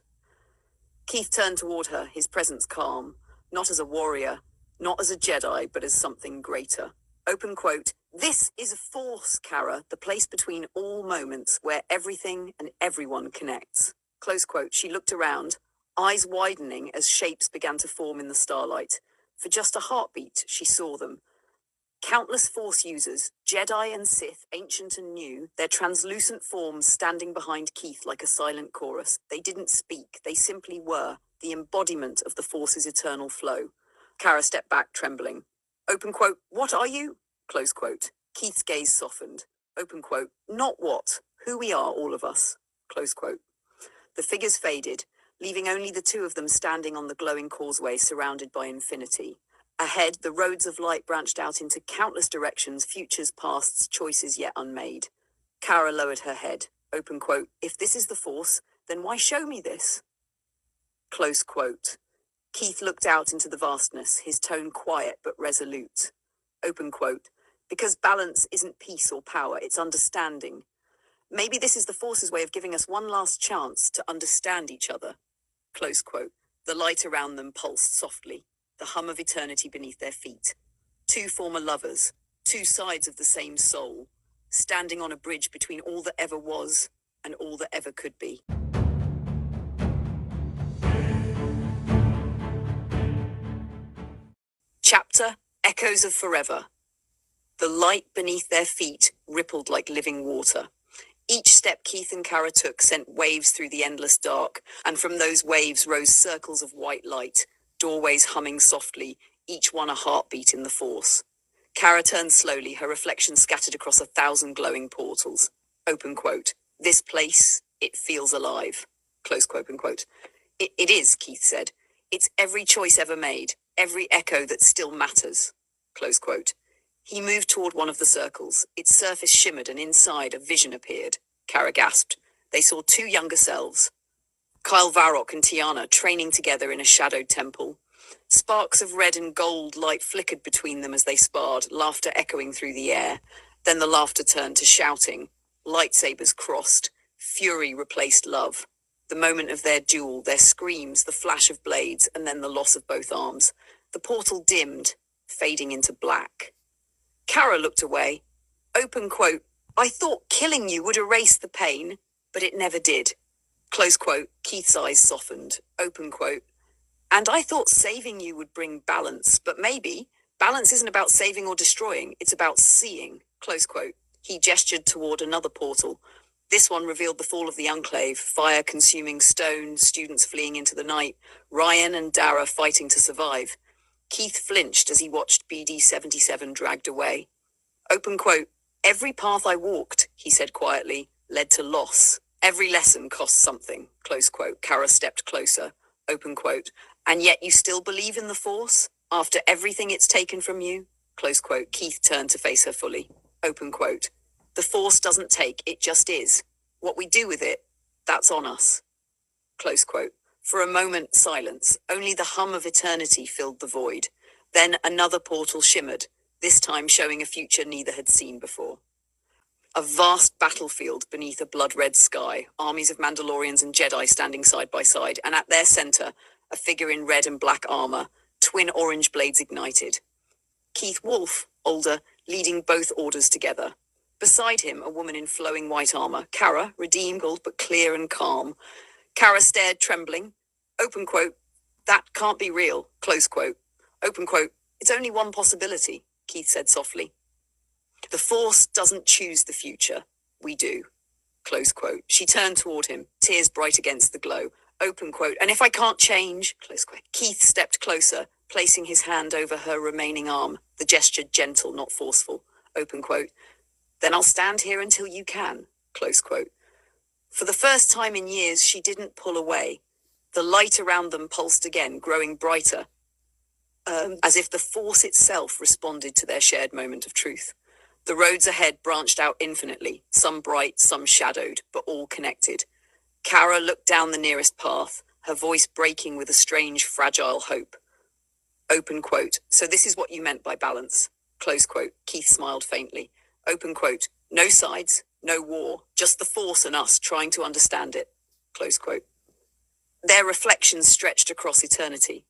Keith turned toward her, his presence calm, not as a warrior, not as a Jedi, but as something greater. Open quote. This is a force, Kara, the place between all moments where everything and everyone connects. Close quote. She looked around, eyes widening as shapes began to form in the starlight. For just a heartbeat, she saw them. Countless Force users, Jedi and Sith, ancient and new, their translucent forms standing behind Keith like a silent chorus. They didn't speak, they simply were, the embodiment of the Force's eternal flow. Kara stepped back, trembling. Open quote. What are you? Close quote. Keith's gaze softened. Open quote. Not what, who we are, all of us. Close quote. The figures faded, leaving only the two of them standing on the glowing causeway surrounded by infinity. Ahead, the roads of light branched out into countless directions, futures, pasts, choices yet unmade. Kara lowered her head. Open quote. If this is the Force, then why show me this? Close quote. Keith looked out into the vastness, his tone quiet but resolute. Open quote. Because balance isn't peace or power, it's understanding. Maybe this is the Force's way of giving us one last chance to understand each other. Close quote. The light around them pulsed softly, the hum of eternity beneath their feet. Two former lovers, two sides of the same soul, standing on a bridge between all that ever was and all that ever could be. Chapter: Echoes of Forever. The light beneath their feet rippled like living water. Each step Keith and Kara took sent waves through the endless dark, and from those waves rose circles of white light, doorways humming softly, each one a heartbeat in the Force. Kara turned slowly, her reflection scattered across 1,000 glowing portals. Open quote. This place, it feels alive. Close quote, open quote. It is, Keith said. It's every choice ever made, every echo that still matters. Close quote. He moved toward one of the circles. Its surface shimmered and inside a vision appeared. Kara gasped. They saw two younger selves. Kyle Varrock and Tiana training together in a shadowed temple. Sparks of red and gold light flickered between them as they sparred, laughter echoing through the air. Then the laughter turned to shouting. Lightsabers crossed. Fury replaced love. The moment of their duel, their screams, the flash of blades, and then the loss of both arms. The portal dimmed, fading into black. Kara looked away. Open quote. I thought killing you would erase the pain, but it never did. Close quote. Keith's eyes softened. Open quote. And I thought saving you would bring balance, but maybe balance isn't about saving or destroying, it's about seeing. Close quote. He gestured toward another portal. This one revealed the fall of the Enclave, fire consuming stone, students fleeing into the night, Ryan and Dara fighting to survive. Keith flinched as he watched BD-77 dragged away. Open quote. Every path I walked, he said quietly, led to loss. Every lesson cost something. Close quote. Kara stepped closer. Open quote. And yet you still believe in the Force? After everything it's taken from you? Close quote. Keith turned to face her fully. Open quote. The Force doesn't take, it just is. What we do with it, that's on us. Close quote. For a moment, silence. Only the hum of eternity filled the void. Then another portal shimmered, this time showing a future neither had seen before. A vast battlefield beneath a blood-red sky, armies of Mandalorians and Jedi standing side by side, and at their center, a figure in red and black armor, twin orange blades ignited. Keith Wolf, older, leading both orders together. Beside him, a woman in flowing white armor, Kara, redeemed but clear and calm. Kara stared, trembling. Open quote. That can't be real. Close quote. Open quote. It's only one possibility, Keith said softly. The Force doesn't choose the future. We do. Close quote. She turned toward him, tears bright against the glow. Open quote. And if I can't change? Close quote. Keith stepped closer, placing his hand over her remaining arm, the gesture gentle, not forceful. Open quote. Then I'll stand here until you can. Close quote. For the first time in years, she didn't pull away. The light around them pulsed again, growing brighter, as if the Force itself responded to their shared moment of truth. The roads ahead branched out infinitely, some bright, some shadowed, but all connected. Kara looked down the nearest path, her voice breaking with a strange, fragile hope. Open quote. So this is what you meant by balance. Close quote. Keith smiled faintly. Open quote. No sides, no war, just the Force and us trying to understand it. Close quote. Their reflections stretched across eternity.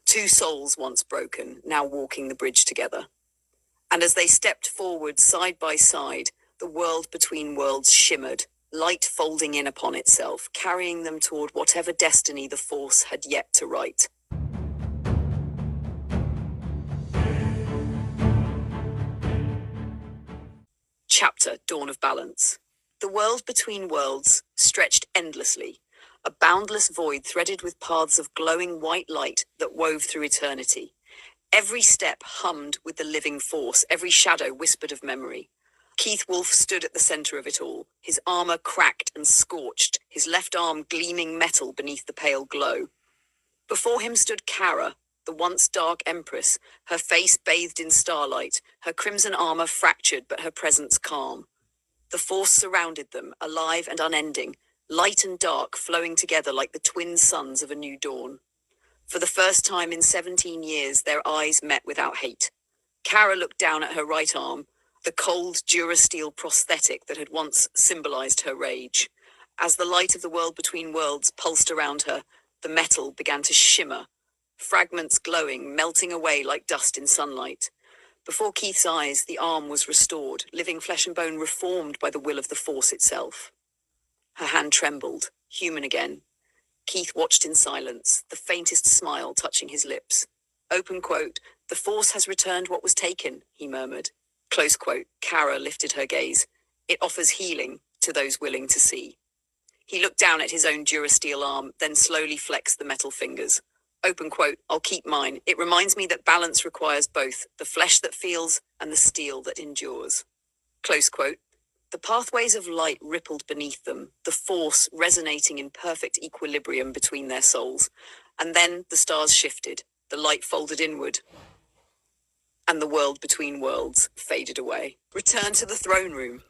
Two souls once broken, now walking the bridge together. And as they stepped forward side by side, the world between worlds shimmered, light folding in upon itself, carrying them toward whatever destiny the Force had yet to write. Chapter Dawn of Balance. The world between worlds stretched endlessly, a boundless void threaded with paths of glowing white light that wove through eternity. Every step hummed with the living Force, every shadow whispered of memory. Keith Wolf stood at the center of it all, his armor cracked and scorched, his left arm gleaming metal beneath the pale glow. Before him stood Kara, the once dark Empress, her face bathed in starlight, her crimson armor fractured but her presence calm. The Force surrounded them, alive and unending, light and dark flowing together like the twin suns of a new dawn. For the first time in 17 years, their eyes met without hate. Kara looked down at her right arm, the cold Durasteel prosthetic that had once symbolized her rage. As the light of the world between worlds pulsed around her, the metal began to shimmer, fragments glowing, melting away like dust in sunlight. Before Keith's eyes, the arm was restored, living flesh and bone reformed by the will of the Force itself. Her hand trembled, human again. Keith watched in silence, the faintest smile touching his lips. Open quote. The Force has returned what was taken, he murmured. Close quote. Kara lifted her gaze. It offers healing to those willing to see. He looked down at his own Durasteel arm, then slowly flexed the metal fingers. Open quote. I'll keep mine. It reminds me that balance requires both, the flesh that feels and the steel that endures. Close quote. The pathways of light rippled beneath them, the Force resonating in perfect equilibrium between their souls. And then the stars shifted. the light folded inward, and the world between worlds faded away. Return to the throne room.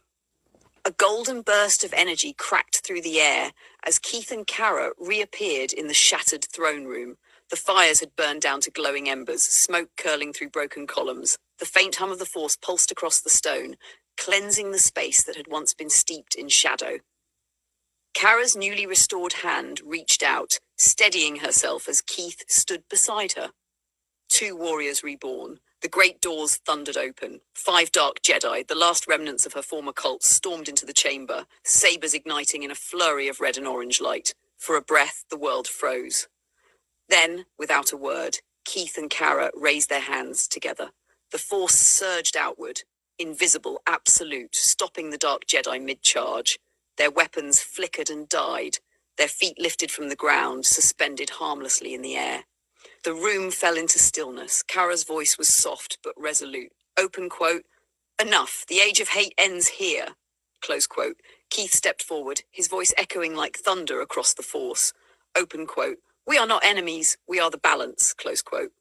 A golden burst of energy cracked through the air as Keith and Kara reappeared in the shattered throne room. The fires had burned down to glowing embers, smoke curling through broken columns. The faint hum of the force pulsed across the stone, cleansing the space that had once been steeped in shadow. Kara's newly restored hand reached out, steadying herself as Keith stood beside her. Two warriors reborn. The great doors thundered open. 5 dark Jedi, the last remnants of her former cult, stormed into the chamber, sabers igniting in a flurry of red and orange light. For a breath, the world froze. Then, without a word, Keith and Kara raised their hands together. The force surged outward, invisible, absolute, stopping the dark Jedi mid-charge. Their weapons flickered and died. Their feet lifted from the ground, suspended harmlessly in the air. The room fell into stillness. Kara's voice was soft but resolute. Open quote, "Enough, the age of hate ends here." Close quote. Keith stepped forward, his voice echoing like thunder across the force. Open quote, "We are not enemies, we are the balance." Close quote.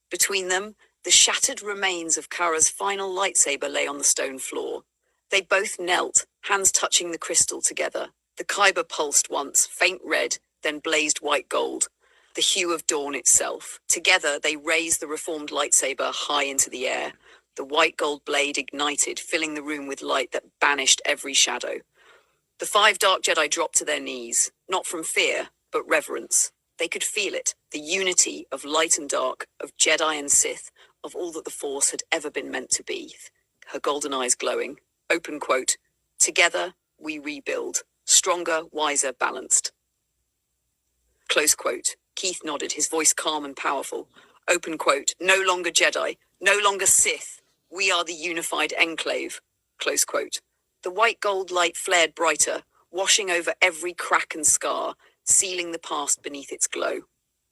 Between them, the shattered remains of Kara's final lightsaber lay on the stone floor. They both knelt, hands touching the crystal together. The kyber pulsed once, faint red, then blazed white gold. The hue of dawn itself. Together, they raised the reformed lightsaber high into the air. The white gold blade ignited, filling the room with light that banished every shadow. The 5 dark Jedi dropped to their knees, not from fear, but reverence. They could feel it, the unity of light and dark, of Jedi and Sith, of all that the Force had ever been meant to be. Her golden eyes glowing. Open quote, "Together, we rebuild. Stronger, wiser, balanced." Close quote. Keith nodded, his voice calm and powerful. Open quote, "No longer Jedi, no longer Sith. We are the unified enclave." Close quote. The white gold light flared brighter, washing over every crack and scar, sealing the past beneath its glow.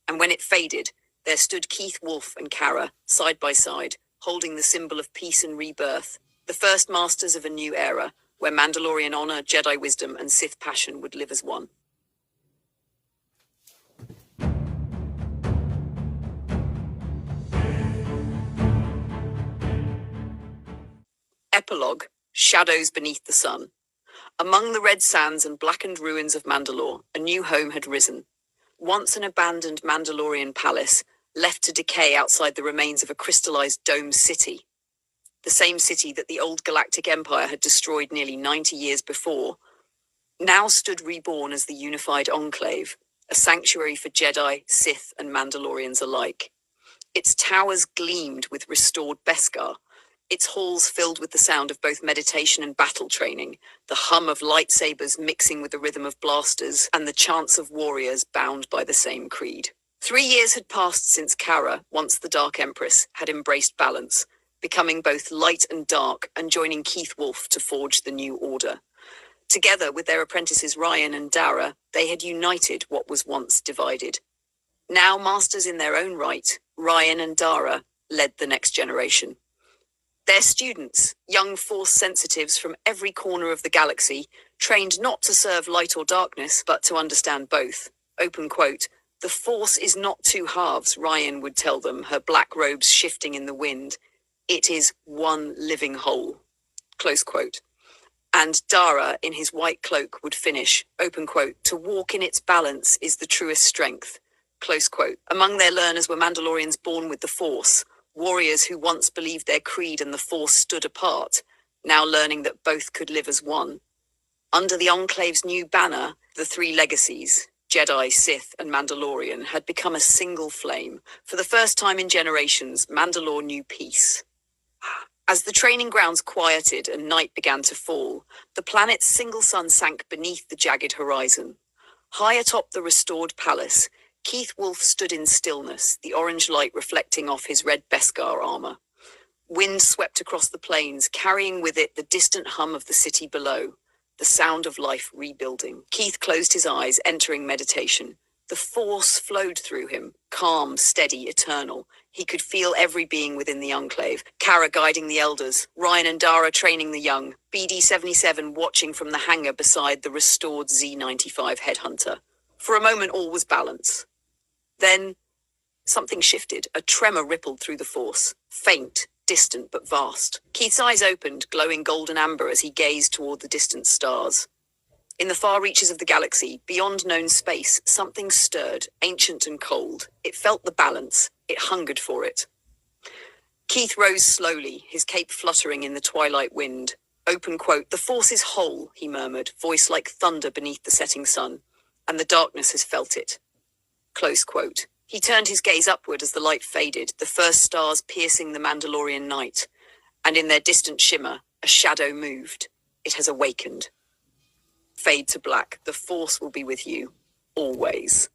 And when it faded, there stood Keith Wolf and Kara, side by side, holding the symbol of peace and rebirth, the first masters of a new era, where Mandalorian honor, Jedi wisdom, and Sith passion would live as one. Epilogue, Shadows Beneath the Sun. Among the red sands and blackened ruins of Mandalore, a new home had risen. Once an abandoned Mandalorian palace, left to decay outside the remains of a crystallized dome city. The same city that the old Galactic Empire had destroyed nearly 90 years before, now stood reborn as the unified enclave, a sanctuary for Jedi, Sith, and Mandalorians alike. Its towers gleamed with restored Beskar, its halls filled with the sound of both meditation and battle training, the hum of lightsabers mixing with the rhythm of blasters, and the chants of warriors bound by the same creed. 3 years had passed since Kara, once the Dark Empress, had embraced balance, becoming both light and dark and joining Keith Wolf to forge the new order. Together with their apprentices Ryan and Dara, they had united what was once divided. Now masters in their own right, Ryan and Dara led the next generation. Their students, young Force sensitives from every corner of the galaxy, trained not to serve light or darkness, but to understand both. Open quote, "The Force is not two halves," Ryan would tell them, her black robes shifting in the wind. "It is one living whole." Close quote. And Dara, in his white cloak, would finish, open quote, "To walk in its balance is the truest strength." Close quote. Among their learners were Mandalorians born with the Force, warriors who once believed their creed and the Force stood apart, now learning that both could live as one. Under the Enclave's new banner, the 3 legacies, Jedi, Sith, and Mandalorian, had become a single flame. For the first time in generations, Mandalore knew peace. As the training grounds quieted and night began to fall, the planet's single sun sank beneath the jagged horizon. High atop the restored palace, Keith Wolf stood in stillness, the orange light reflecting off his red Beskar armor. Wind swept across the plains, carrying with it the distant hum of the city below, the sound of life rebuilding. Keith closed his eyes, entering meditation. The Force flowed through him, calm, steady, eternal. He could feel every being within the enclave. Kara guiding the elders, Ryan and Dara training the young, BD-77 watching from the hangar beside the restored Z-95 headhunter. For a moment all was balance. Then, Something shifted. A tremor rippled through the force. Faint, distant, but vast. Keith's eyes opened, glowing golden amber as he gazed toward the distant stars. In the far reaches of the galaxy, beyond known space, something stirred, ancient and cold. It felt the balance. It hungered for it. Keith rose slowly, his cape fluttering in the twilight wind. Open quote, "The force is whole," he murmured, voice like thunder beneath the setting sun. "And the darkness has felt it." Close quote. He turned his gaze upward as the light faded, the first stars piercing the Mandalorian night. And in their distant shimmer, a shadow moved. It has awakened. Fade to black. The force will be with you. Always.